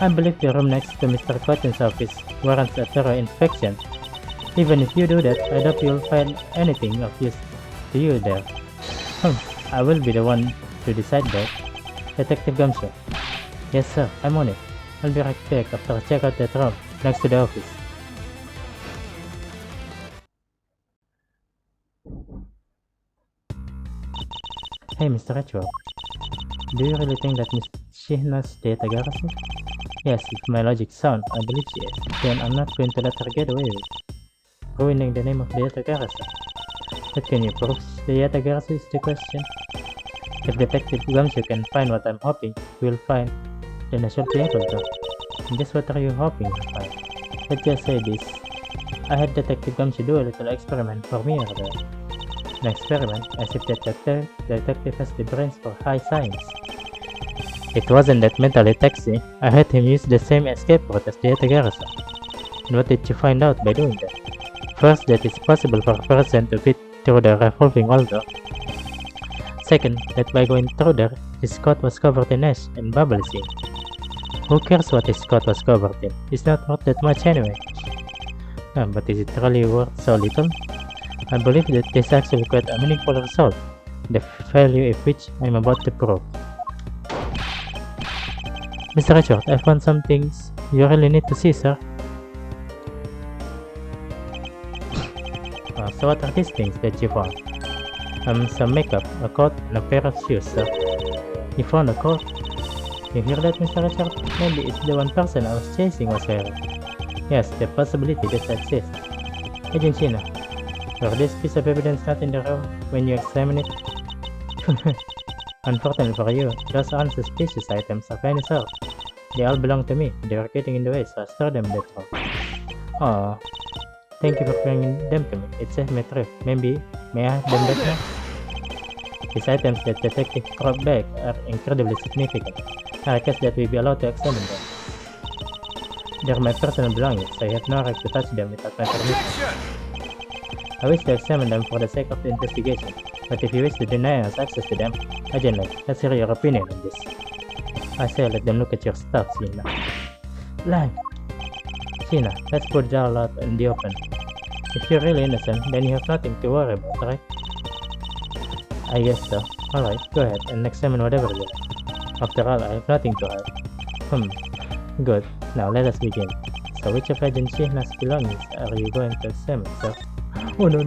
I believe the room next to Mr. Cotton's office warrants a thorough inspection. Even if you do that, I doubt you'll find anything of use to you there. I will be the one to decide that. Detective Gumshoe. Yes sir, I'm on it. I'll be right back after I check out that room next to the office. Hey Mr. Ritual, do you really think that Miss Shihna's data garrison? Yes, if my logic sound, I believe she is. Then I'm not going to let her get away with ruining the name of the Yata garrison. But can you prove the Yata garrison is the question? If Detective Gumshoe can find what I'm hoping he will find, then I should be able to. And just what are you hoping to find? Let's just say this. I had Detective Gumshoe do a little experiment for me earlier. An experiment as if that detective has the brains for high science. It wasn't that mentally taxing. I had him use the same escape route as the Yata garrison. And what did you find out by doing that? First, that it's possible for a person to fit through the revolving wall door. Second, that by going through there, His coat was covered in ash and bubbles ink. Who cares what his coat was covered in? It's not worth that much anyway. But is it really worth so little? I believe that this is actually quite a meaningful result, the value of which I'm about to prove. Mr. Richard, I found some things you really need to see, sir. So what are these things that you found? Some makeup, a coat, and a pair of shoes, sir. You found a coat? You hear that, Mr. Richard? Maybe it's the one person I was chasing was wearing. Yes, the possibility does exist. Agent Shina, were this piece of evidence not in the room when you examined it? Unfortunately for you, those aren't suspicious items of any sort. They all belong to me. They were getting in the way, so I stored them that way. Oh, thank you for bringing them to me. It saved me a trip. Maybe, may I have them back now? These items that Detective brought back are incredibly significant. I request that we be allowed to examine them. They're my personal belongings, so I have no right to touch them without my permission. I wish to examine them for the sake of the investigation, but if you wish to deny us access to them, Agent Light, let's hear your opinion on this. I say let them look at your stuff, Sheena. Lie! Sheena, let's put it all out in the open. If you're really innocent, then you have nothing to worry about, right? I guess so. Alright, go ahead and examine whatever you like. After all, I have nothing to hide. Good. Now let us begin. So which of Agent Sheena's belongings are you going to examine, sir? Oh no,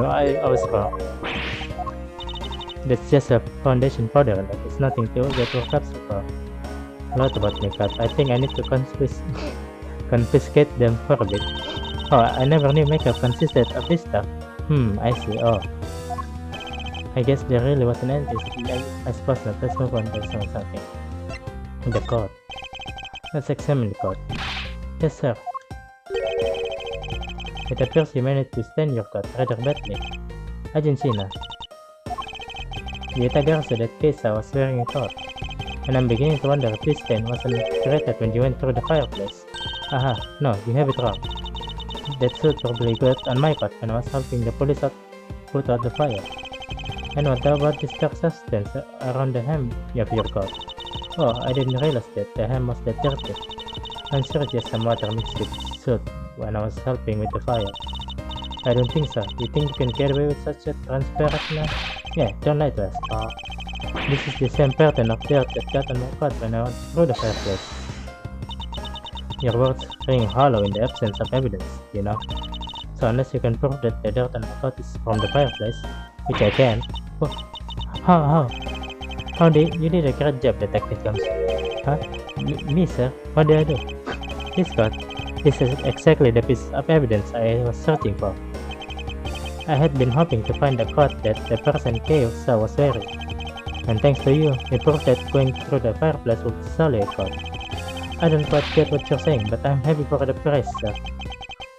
I was wrong. That's just a foundation powder and that is nothing to get worked up for. A lot about makeup. I think I need to confiscate them for a bit. Oh, I never knew makeup consisted of this stuff. I see. Oh. I guess there really was an end. I suppose not. Let's move on to something. The coat. Let's examine the coat. Yes, sir. It appears you managed to stain your coat rather badly. Agent Sheena. The Itagar said that Kesa was wearing a coat, and I'm beginning to wonder if this stain wasn't created when you went through the fireplace. Aha, no, you have it wrong. That suit probably got on my coat when I was helping the police put out the fire. And what about this dark substance around the hem of your coat? Oh, I didn't realize that the hem was that dirty. I'm sure just some water mixed with soot when I was helping with the fire. I don't think so. You think you can get away with such a transparent now? Yeah, don't lie to us. This is the same pattern of dirt that got on my coat when I went through the fireplace. Your words ring hollow in the absence of evidence, you know. So unless you can prove that the dirt on my coat is from the fireplace, which I can. Oh, how you did a great job, Detective Combs. Huh? Me, sir? What did I do? This coat. This is exactly the piece of evidence I was searching for. I had been hoping to find the coat that the person Chaos saw was wearing. And thanks to you, you proved that going through the fireplace was solely a coat. I don't quite get what you're saying, but I'm happy for the price, sir.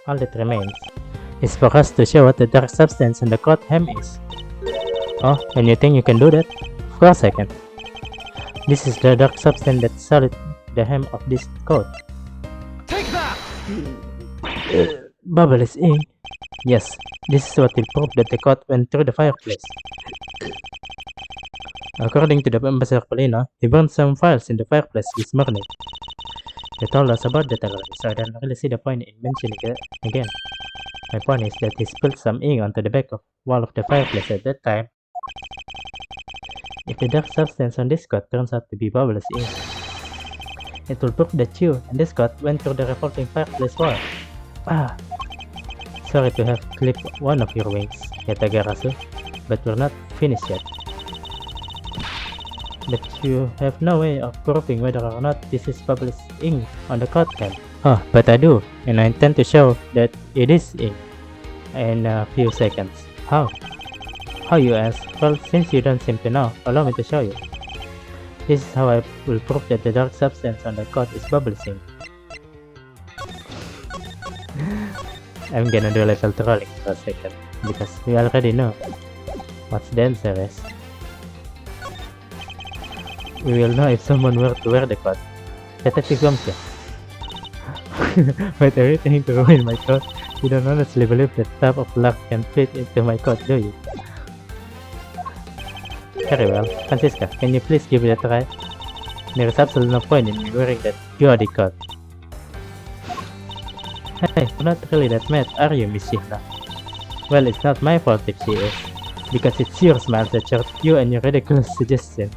All that remains is for us to show what the dark substance in the coat hem is. Oh, and you think you can do that? Of course I can. This is the dark substance that solid the hem of this coat. Take that! Bubbles ink. Yes, this is what will prove that the coat went through the fireplace. According to the Ambassador Polino, he burned some files in the fireplace this morning. They told us about that already, so I don't really see the point in mentioning it again. My point is that he spilled some ink onto the back of wall of the fireplace at that time. If the dark substance on this coat turns out to be Bubbles ink, it will prove that you and this coat went through the revolving fireplace wall. Sorry to have clipped one of your wings, Yatagarasu, but we're not finished yet. But you have no way of proving whether or not this is Bubbles ink on the coat hem. Oh, but I do, and I intend to show that it is ink in a few seconds. How? How, you ask? Well, since you don't seem to know, allow me to show you. This is how I will prove that the dark substance on the coat is Bubbles ink. I'm gonna do level trolling for a second, because we already know what's the answer is. We will know if someone were to wear the coat. Detective Gomsha. But everything to ruin my coat. You don't honestly believe that type of luck can fit into my coat, do you? Very well. Francisca, can you please give it a try? There is absolutely no point in me wearing that gaudy coat. Hey, you're not really that mad, are you, Miss Shihna? Well, it's not my fault if she is, because it's your smile that hurt you and your ridiculous suggestion.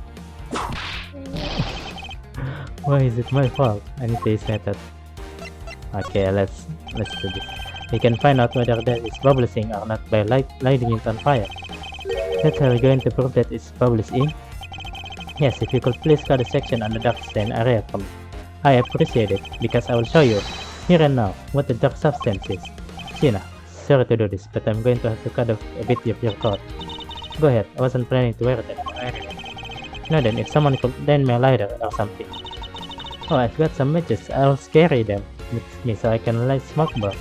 Why is it my fault? I need to say that. Okay, let's do this. We can find out whether that is bubbles ink or not by lighting it on fire. That's how we're going to prove that it's bubbles ink? Yes, if you could please cut a section on the dark stain area for me. I appreciate it, because I will show you, here and now, what the dark substance is. Shina, sorry to do this, but I'm going to have to cut off a bit of your coat. Go ahead, I wasn't planning to wear it anyway. Now then, if someone could lend me a lighter or something. Oh, I've got some matches, I'll carry them with me so I can light smoke bombs.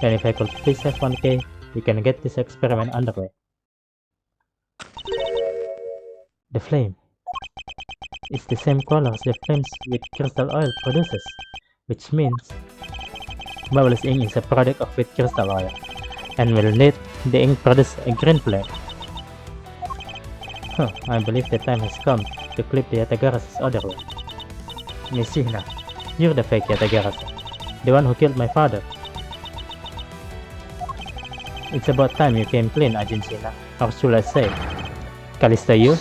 And if I could please have 1K, we can get this experiment underway. The flame. It's the same color as the flames with crystal oil produces, which means bubbles ink is a product of with crystal oil, and will let the ink produce a green flame. Huh, I believe the time has come to clip the Yatagarasa's other one. Miss Shihna, you're the fake Yatagarasa, the one who killed my father. It's about time you came clean, Agent Shihna, or should I say, Callisto, you?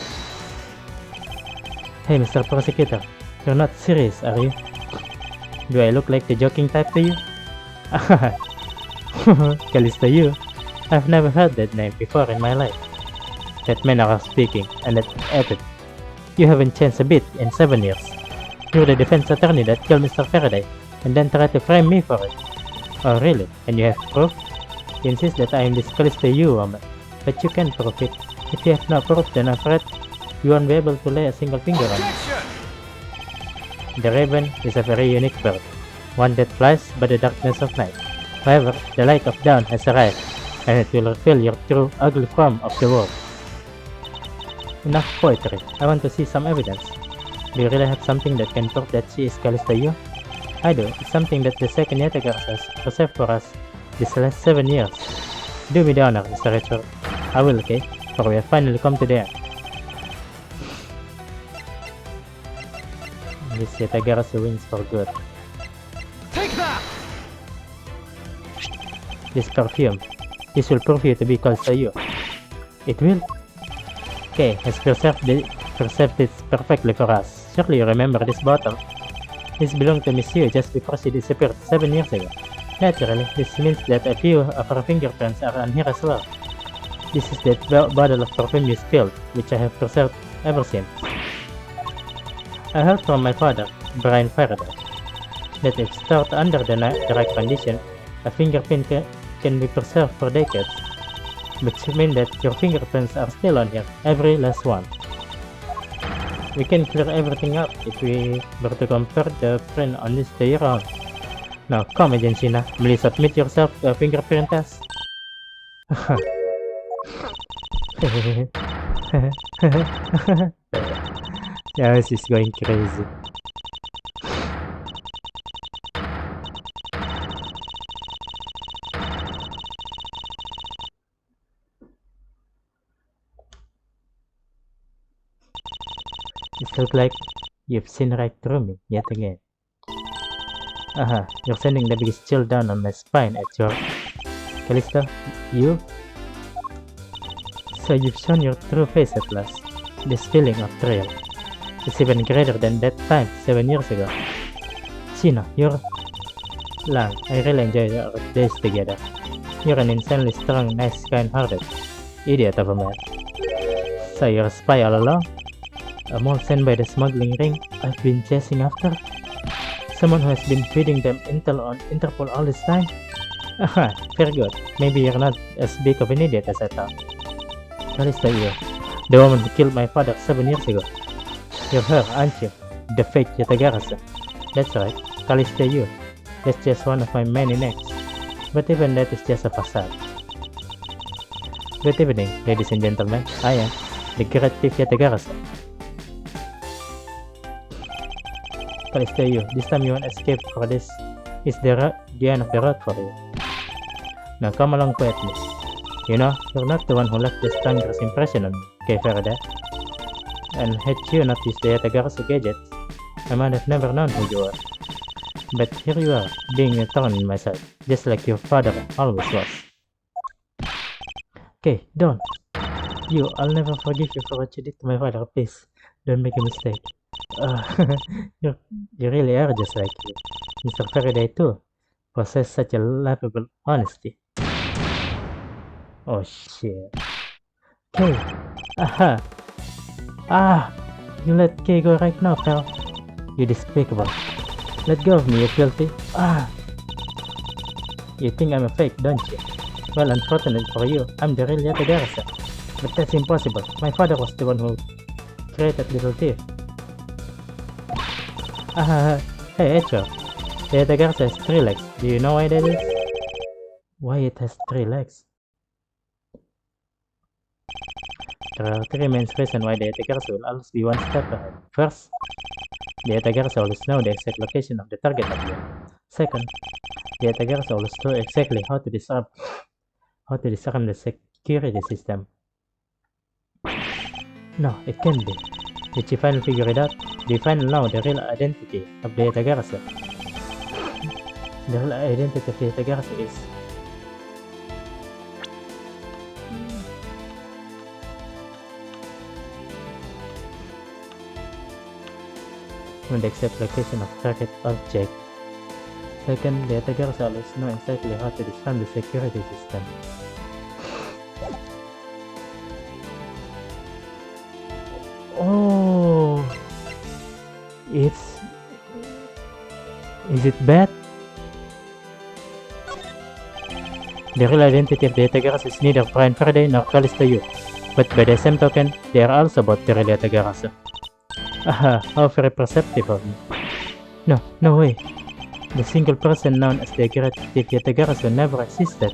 Hey, Mr. Prosecutor, you're not serious, are you? Do I look like the joking type to you? Callisto, you? I've never heard that name before in my life. That manner of speaking, and that attitude. You haven't changed a bit in 7 years. You're the defense attorney that killed Mr. Faraday, and then tried to frame me for it. Oh really? And you have proof? You insist that I am this Callisto you woman, but you can't prove it. If you have no proof, then I'm afraid you won't be able to lay a single finger on it. The raven is a very unique bird, one that flies by the darkness of night. However, the light of dawn has arrived, and it will reveal your true ugly form of the world. Enough poetry, I want to see some evidence. Do you really have something that can prove that she is Callisto Yu? I do, it's something that the second Yatagarasu has preserved for us these last 7 years. Do me the honor, Mr. Richard. I will, okay? For we have finally come to the end. This Yatagarasu wins for good. Take that! This perfume. This will prove you to be Callisto Yu. It will? Okay, has preserved it perfectly for us. Surely you remember this bottle. This belonged to Miss Yu just before she disappeared 7 years ago. Naturally, this means that a few of her fingerprints are on here as well. This is that bottle of perfume you spilled, which I have preserved ever since. I heard from my father, Brian Faraday, that if stored under the right condition, a fingerprint can be preserved for decades, which means that your fingerprints are still on here, every last one. We can clear everything up if we were to compare the print on this to your own. Now, come, Agent Shihna, will you submit yourself to a fingerprint test? Yeah, this is going crazy. It looks like you've seen right through me yet again. Aha, you're sending the biggest chill down on my spine at your... Callisto, you? So you've shown your true face at last. This feeling of thrill. It's even greater than that time 7 years ago. Shihna, you're... Lang, I really enjoyed our days together. You're an insanely strong, nice, kind-hearted idiot of a man. So you're a spy all along? A mole sent by the smuggling ring I've been chasing after? Someone who has been feeding them intel on Interpol all this time? Aha, very good. Maybe you're not as big of an idiot as I thought. Callisto Yu, the woman who killed my father 7 years ago. You're her, aren't you? The fake Yatagarasu. That's right, Callisto Yu. That's just one of my many names. But even that is just a facade. Good evening, ladies and gentlemen. I am the Great Thief Yatagarasu. Callisto Yu, this time you won't escape for this. Is the end of the road for you. Now come along quietly. You know, you're not the one who left the strongest impression on me, okay, Faraday? And had you not used the Yatagarasu gadgets, I might have never known who you are. But here you are, being a thorn in my side, just like your father always was. Okay, don't. I'll never forgive you for what you did to my father, please. Don't make a mistake. You really are just like you. Mr. Faraday too possess such a laughable honesty. Oh shit. Kay! Aha! Ah! You let Kay go right now, pal. You despicable. Let go of me, you filthy. Ah! You think I'm a fake, don't you? Well, unfortunately for you, I'm the real Yatagarasa. But that's impossible. My father was the one who created Little Thief. Ah! Hey, Echo. The Yatagarasa has 3 legs. Do you know why that is? Why it has 3 legs? There are 3 main reasons why the Yatagarasa will always be one step ahead. First, the Yatagarasa always know the exact location of the target object. Second, the Yatagarasa always know exactly how to disarm the security system. No, it can't be. Did you finally figure it out? Do you finally know the real identity of the Yatagarasa? The real identity of the Yatagarasa is... the exact location of target object. Second, the Yatagarasa always know exactly how to disarm the security system. Oh, is it bad? The real identity of the Yatagarasa is neither Brian Faraday nor Callisto Youth, but by the same token, they are also both the real Yatagarasa. Aha, how very perceptive of me. No way. The single person known as the creative Yatagarasu never existed.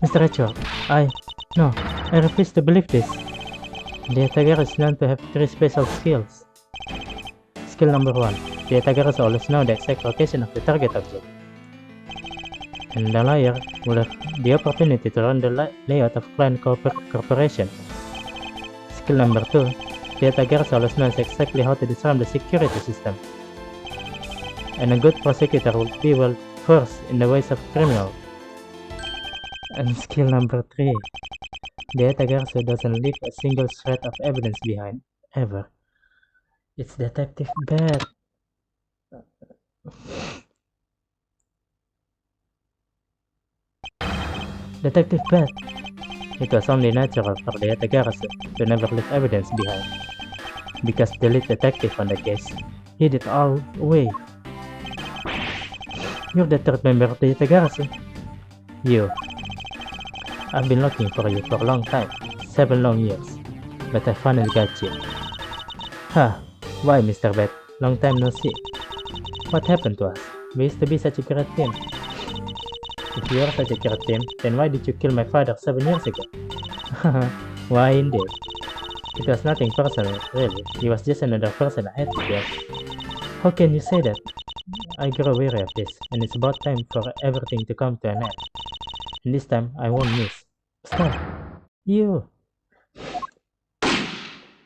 Mr. Echo, I refuse to believe this. The Yatagarasu is known to have 3 special skills. Skill number 1. The Yatagarasu always know the exact location of the target object. And the liar will have the opportunity to run the layout of client corporation. Skill number 2. The Yatagarasu always knows exactly how to disarm the security system. And a good prosecutor will be well versed in the ways of criminals. And skill number 3. The Yatagarasu doesn't leave a single shred of evidence behind, ever. It's Detective Bat. Detective Bat. It was only natural for the Yatagarasu to never leave evidence behind, because the lead detective on the case hid it all away. You're the 3rd member of the Yatagarasu. I've been looking for you for a long time, 7 long years, but I finally got you. Why, Mr. Bat? Long time no see. What happened to us? We used to be such a great team. If you are such a great team, then why did you kill my father 7 years ago? Why indeed? It was nothing personal, really. He was just another person I had to kill. How can you say that? I grow weary of this, and it's about time for everything to come to an end. And this time, I won't miss. Stop! You!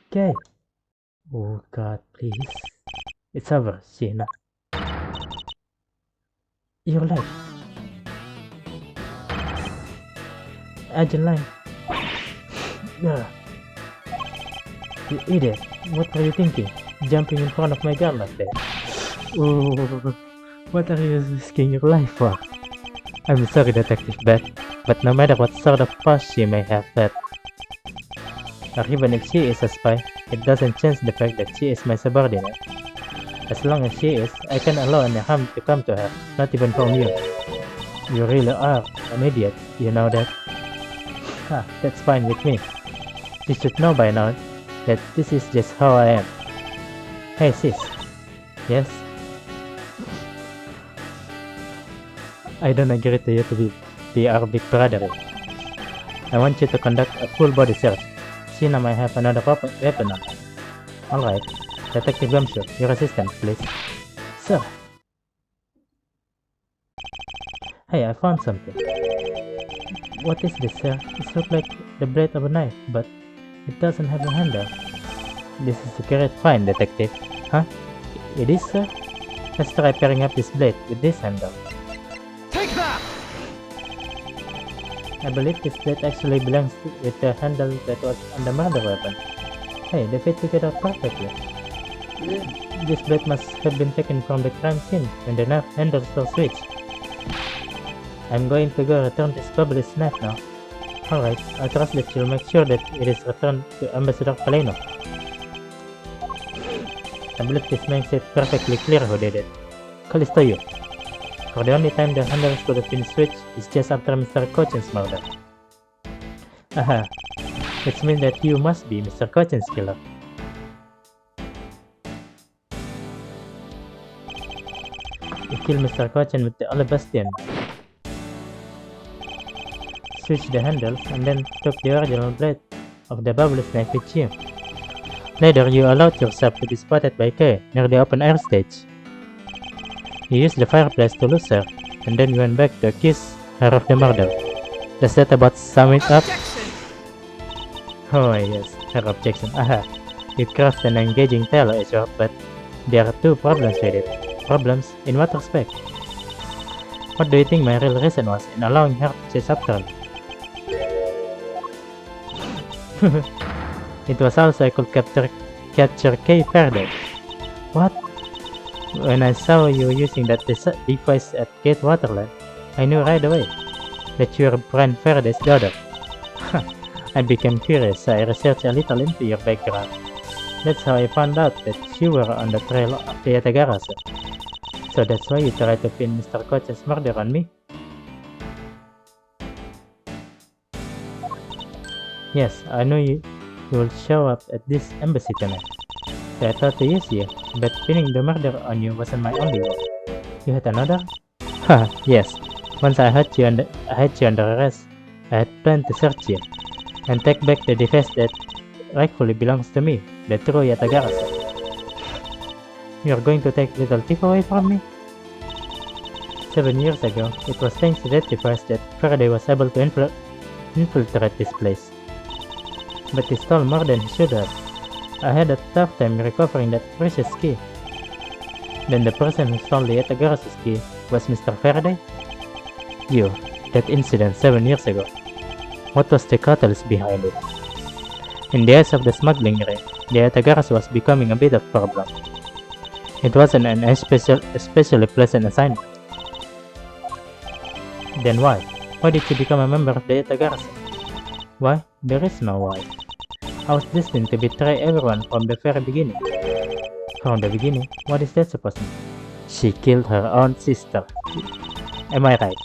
Okay. Oh God, please. It's over, Sheena. You're late. Agent Line. You idiot. What were you thinking? Jumping in front of my girl like that? Oh, what are you risking your life for? I'm sorry, Detective Bat, but no matter what sort of past she may have had, or even if she is a spy, it doesn't change the fact that she is my subordinate. As long as she is, I can allow any harm to come to her, not even from you. You really are an idiot, you know that? That's fine with me. You should know by now that this is just how I am. Hey sis. Yes? I don't agree to you to be our big brother. I want you to conduct a full body search. Sheena might have another weapon on her. Alright. Detective Gumshoe, your assistant, please. Sir. Hey, I found something. What is this, sir? It looks like the blade of a knife, but it doesn't have a handle. This is a great find, detective. Huh? It is, sir? Let's try pairing up this blade with this handle. Take that! I believe this blade actually belongs with the handle that was on the murder weapon. Hey, they fit together perfectly. This blade must have been taken from the crime scene when the knife handles were switched. I'm going to go return this Bubbly's knife now. Alright, I trust that you'll make sure that it is returned to Ambassador Paleno. I believe this makes it perfectly clear who did it. Callisto you. For the only time the handles could have been switched is just after Mr. Cochin's murder. Aha, which means that you must be Mr. Cochin's killer. You killed Mr. Cochin with the Alabastian. Switched the handles and then took the original blade of the Bubbly's knife with you. Later, you allowed yourself to be spotted by Kay near the open air stage. You used the fireplace to lose her, and then you went back to accuse her of the murder. Does that about sum it up? Objection! Oh yes, her objection. Aha. You craft an engaging tale, Ezra, but there are two problems with it. Problems? In what respect? What do you think my real reason was in allowing her to chase after me? It was also I could capture Kay Faraday. What? When I saw you using that device at Gate Waterland, I knew right away that you were Brian Faraday's daughter. I became curious, so I researched a little into your background. That's how I found out that you were on the trail of the Yatagarasu. So that's why you tried to pin Mr. Koch's murder on me? Yes, I knew you will show up at this embassy tonight. So I thought to use you, but pinning the murder on you wasn't my only goal. You had another? Haha, yes. Once I had you under arrest, I had planned to search you, and take back the device that rightfully belongs to me, the true Yatagarasu. You're going to take little Tiff away from me? 7 years ago, it was thanks to that device that Faraday was able to infiltrate this place. But he stole more than he should have. I had a tough time recovering that precious key. Then the person who stole the Yatagarasu's key was Mr. Faraday? You, that incident 7 years ago. What was the catalyst behind it? In the eyes of the smuggling ring, the Yatagarasu was becoming a bit of a problem. It wasn't an especially pleasant assignment. Then why? Why did you become a member of the Yatagarasu? Why? There is no why. I was destined to betray everyone from the very beginning. From the beginning? What is that supposed to mean? She killed her own sister. Am I right?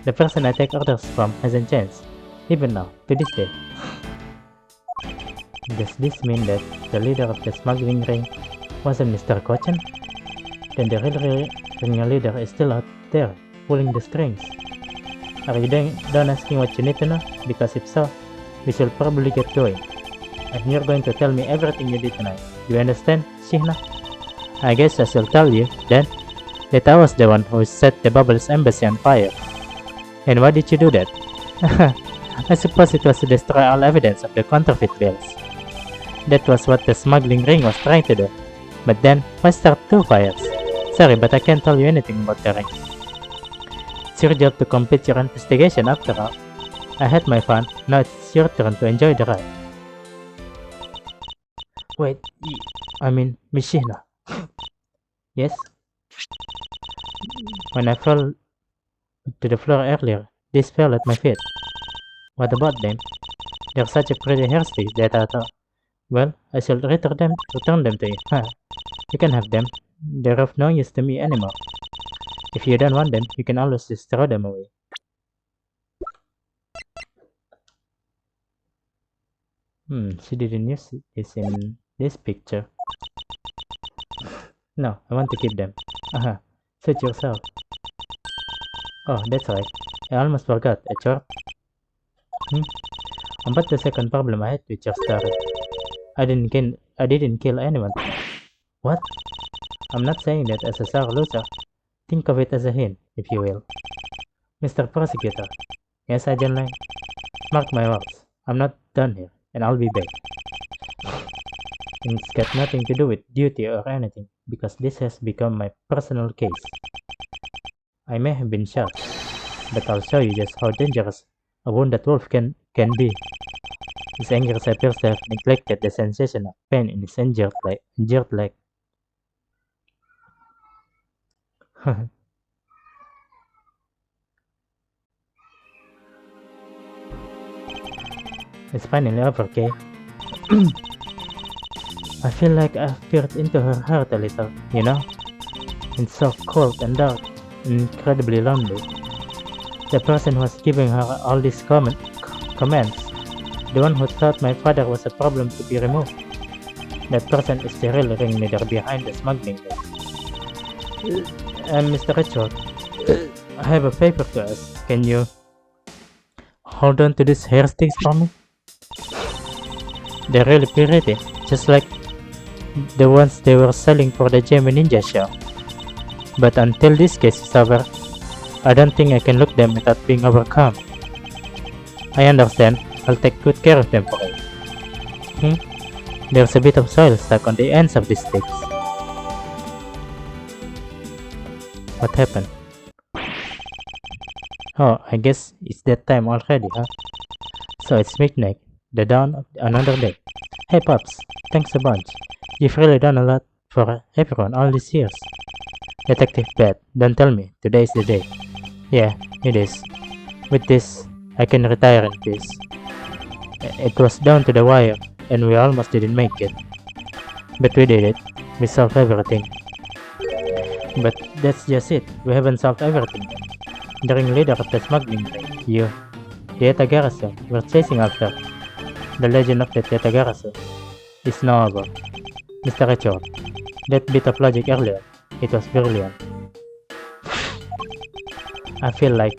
The person I take orders from hasn't changed, even now, to this day. Does this mean that the leader of the smuggling ring wasn't Mr. Kochan? Then the real ring leader is still out there, pulling the strings. Are you done asking what you need to know? Because if so, we shall probably get going. And you're going to tell me everything you did tonight. You understand, Shihna? I guess I shall tell you, then, that I was the one who set the Bubble's embassy on fire. And why did you do that? I suppose it was to destroy all evidence of the counterfeit bills. That was what the smuggling ring was trying to do. But then, why start two fires? Sorry, but I can't tell you anything about the ring. It's your job to complete your investigation after all. I had my fun, now it's your turn to enjoy the ride. Wait, I mean, Miss Shihna. Yes? When I fell to the floor earlier, this fell at my feet. What about them? They're such a pretty hairsticks that I thought, well, I shall return them to you. Huh. You can have them. They're of no use to me anymore. If you don't want them, you can always just throw them away. She didn't use this in this picture. No, I want to keep them. Aha, suit yourself. Oh, that's right. I almost forgot, a chore. About the second problem I had with your story. I didn't kill anyone. What? I'm not saying that as a sour loser. Think of it as a hint, if you will. Mr. Prosecutor. Yes, Agent Lang. Mark my words. I'm not done here, and I'll be back. And it's got nothing to do with duty or anything, because this has become my personal case. I may have been shot, but I'll show you just how dangerous a wounded wolf can be. His anger appears to have neglected the sensation of pain in his injured leg. It's finally over, Kay. I feel like I've peered into her heart a little, you know? It's so cold and dark, and incredibly lonely. The person who was giving her all these comments, the one who thought my father was a problem to be removed, that person is the real ringleader behind the smuggling game. Mr. Richard, I have a favor to ask. Can you hold on to these hair sticks for me? They're really pretty, just like the ones they were selling for the Gemini Ninja show. But until this case is over, I don't think I can look them without being overcome. I understand. I'll take good care of them for you. There's a bit of soil stuck on the ends of these sticks. What happened? Oh, I guess it's that time already, huh? So it's midnight, the dawn of another day. Hey Pops, thanks a bunch. You've really done a lot for everyone all these years. Detective Bat, don't tell me, today is the day. Yeah, it is. With this, I can retire in peace. It was down to the wire, and we almost didn't make it. But we did it. We solved everything. But that's just it. We haven't solved everything. The ringleader of the smuggling ring, you, the Yatagarasu, we're chasing after. The legend of the Yatagarasu is now over. Mr. Richard, that bit of logic earlier, it was brilliant. I feel like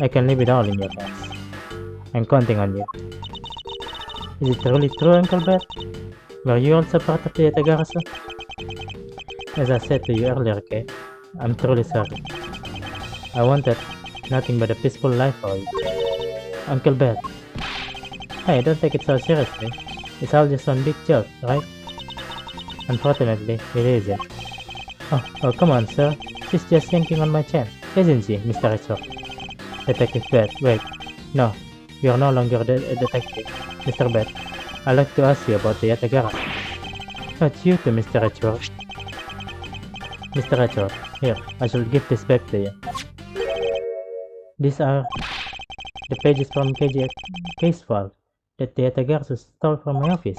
I can leave it all in your hands. I'm counting on you. Is it really true, Uncle Beth? Were you also part of the Yatagarasu? As I said to you earlier, Kay, I'm truly sorry. I wanted nothing but a peaceful life for you. Uncle Beth. Hey, don't take it so seriously. It's all just one big joke, right? Unfortunately, it isn't. Oh, come on, sir. She's just yanking on my chain, isn't she, Mr. Richard? Detective Beth, wait. No, you are no longer a detective. Mr. Beth, I'd like to ask you about the Yatagarasu. Not you too, Mr. Richard. Mr. Richard, here, I shall give this back to you. These are the pages from KG case file that the Yatagarasu stole from my office.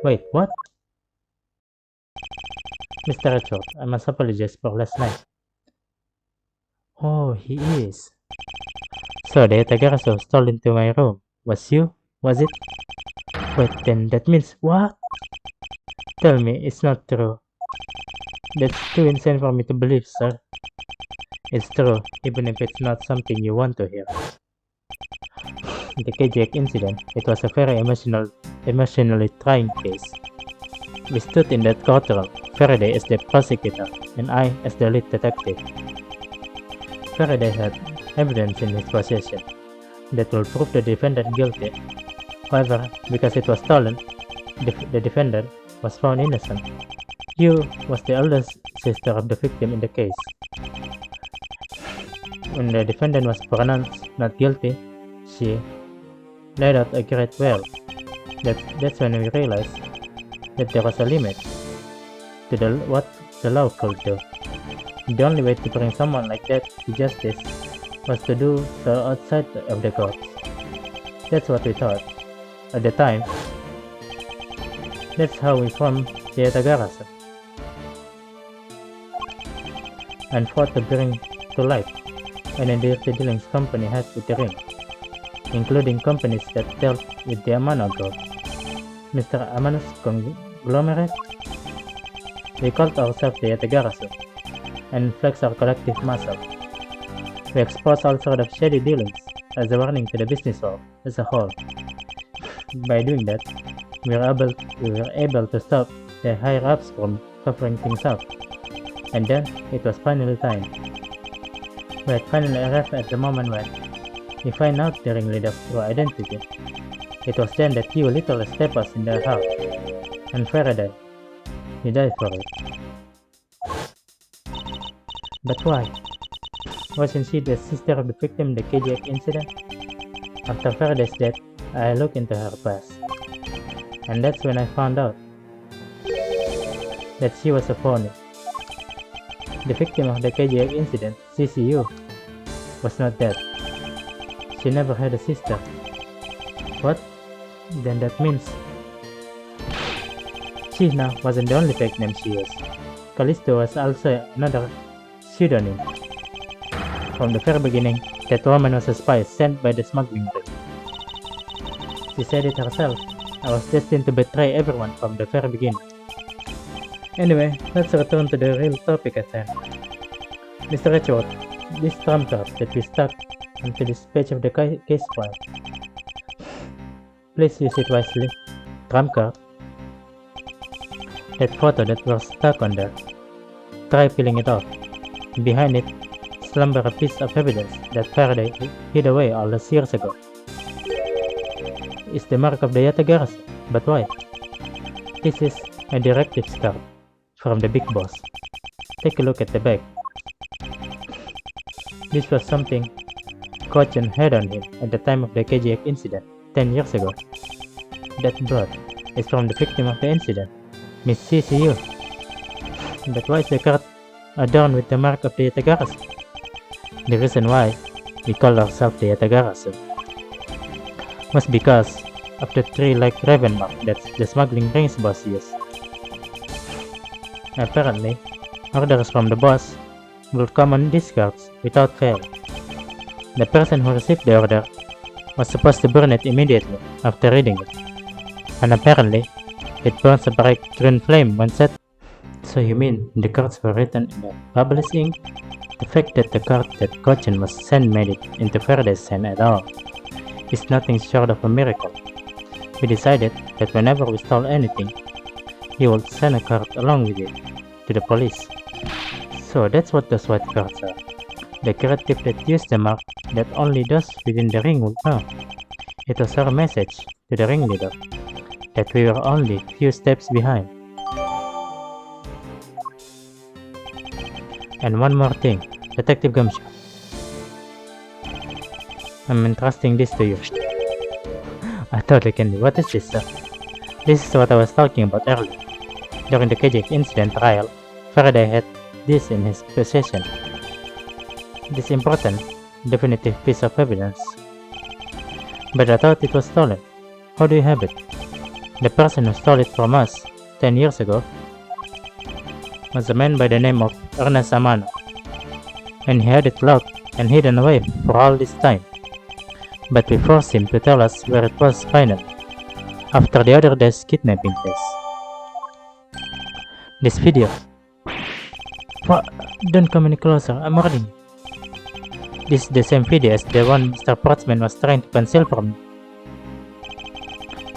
Wait, what? Mr. Richard, I must apologize for last night. Oh, he is. So the Yatagarasu stole into my room. Was you? Was it? Wait, then that means what? Tell me, it's not true. That's too insane for me to believe, sir. It's true, even if it's not something you want to hear. The KJX incident, it was a very emotionally trying case. We stood in that courtroom, Faraday as the prosecutor, and I as the lead detective. Faraday had evidence in his possession that will prove the defendant guilty. However, because it was stolen, the defendant was found innocent. Yu was the eldest sister of the victim in the case. When the defendant was pronounced not guilty, she laid out a great wail. That's when we realized that there was a limit to what the law could do. The only way to bring someone like that to justice was to do so outside of the courts. That's what we thought at the time. That's how we formed the Yatagarasu and fought to bring to light any dirty dealings company had with the ring, including companies that dealt with the Amano Group. Mr. Amano's conglomerate? We called ourselves the Yatagarasu and flexed our collective muscle. We exposed all sorts of shady dealings as a warning to the business world as a whole. By doing that, we were able to stop the higher-ups from covering things up. And then, it was finally time. We had finally arrived at the moment when we find out the ringleader's true identity. It was then that you literally stabbed us in the heart. And Faraday, he died for it. But why? Wasn't she the sister of the victim in the KGF incident? After Faraday's death, I looked into her past. And that's when I found out that she was a phony. The victim of the KGF incident, CCU, was not dead. She never had a sister. What? Then that means China wasn't the only fake name she used. Callisto was also another pseudonym. From the very beginning, that woman was a spy sent by the smuggling ring. She said it herself. I was destined to betray everyone from the very beginning. Anyway, let's return to the real topic at hand. Mr. Richard, this trump card that we stuck onto this page of the case file. Please use it wisely. Trump card. That photo that was stuck on there. Try peeling it off. Behind it slumber a piece of evidence that Faraday hid away all those years ago. It's the mark of the Yatagarasu, but why? This is a directives card from the big boss. Take a look at the back. This was something Kochan had on him at the time of the KGF incident 10 years ago. That blood is from the victim of the incident, Miss CCU. But why is the card adorned with the mark of the Yatagarasu? The reason why we call ourselves the Yatagarasu was because of the tree-like raven mark that the smuggling rings boss used. Apparently, orders from the boss will come on these cards without fail. The person who received the order was supposed to burn it immediately after reading it, and apparently, it burns a bright green flame when set. So you mean the cards were written in a bubbleless ink? The fact that the card that Kochan was sent made it into Faraday's hand at all is nothing short of a miracle. We decided that whenever we stole anything, he would send a card along with it to the police. So that's what those white cards are. The creative that used the mark that only those within the ring would know. It was our message to the ringleader that we were only few steps behind. And one more thing, Detective Gumshoe. I'm entrusting this to you. I totally can do. What is this, sir? This is what I was talking about earlier. During the KGF incident trial, Faraday had this in his possession. This important, definitive piece of evidence. But I thought it was stolen. How do you have it? The person who stole it from us 10 years ago was a man by the name of Ernest Amano, and he had it locked and hidden away for all this time. But we forced him to tell us where it was finally, after the other day's kidnapping case. This video. What? Don't come any closer, I'm warning you. This is the same video as the one Mr. Portsman was trying to conceal from me.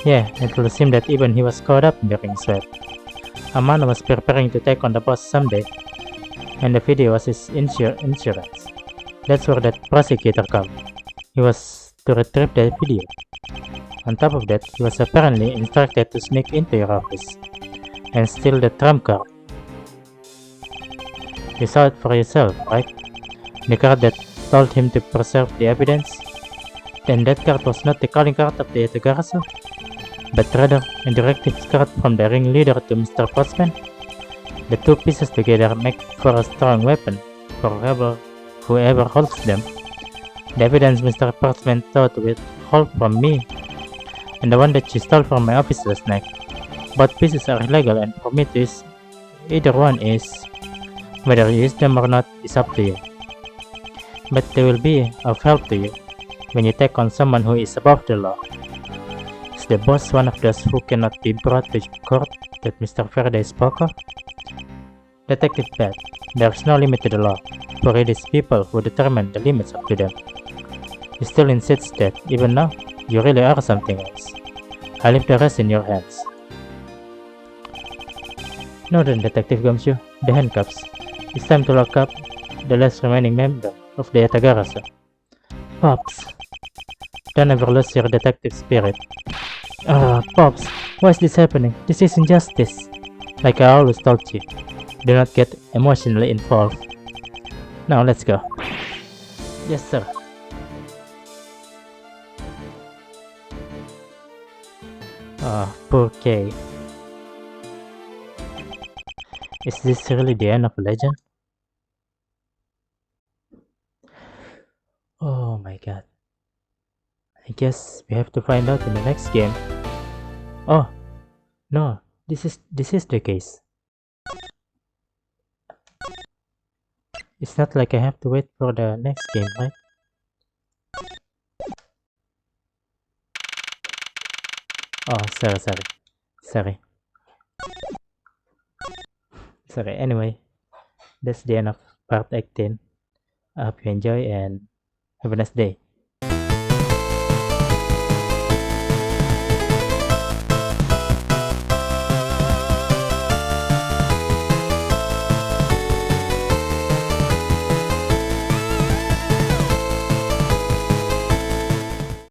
Yeah, it will seem that even he was caught up in the ring sweat. Amano was preparing to take on the boss someday, and the video was his insurance. That's where that prosecutor came. He was to retrieve the video. On top of that, he was apparently instructed to sneak into your office and steal the trump card. You saw it for yourself, right? The card that told him to preserve the evidence? Then that card was not the calling card of the Yatagarasu, but rather a directive card from the ringleader to Mr. Portsman. The two pieces together make for a strong weapon for whoever holds them. The evidence Mr. Portsman thought would hold from me, and the one that she stole from my office last night. Both pieces are illegal, and for me to use either one is, whether you use them or not is up to you. But they will be of help to you when you take on someone who is above the law. Is the boss one of those who cannot be brought to court that Mr. Faraday spoke of? Detective Pat, there's no limit to the law, for it is people who determine the limits up to them. You still insist that, even now, you really are something else. I leave the rest in your hands. Now then, Detective Gumshoe, the handcuffs. It's time to lock up the last remaining member of the Yatagarasu. Pops, don't ever lose your detective spirit. Pops, why is this happening? This is injustice. Like I always told you, do not get emotionally involved. Now let's go. Yes, sir. Poor Kay. Is this really the end of a legend? Oh my god. I guess we have to find out in the next game. Oh, no. This is the case. It's not like I have to wait for the next game, right? Oh, sorry. Sorry. Anyway, that's the end of part 18. I hope you enjoy and have a nice day.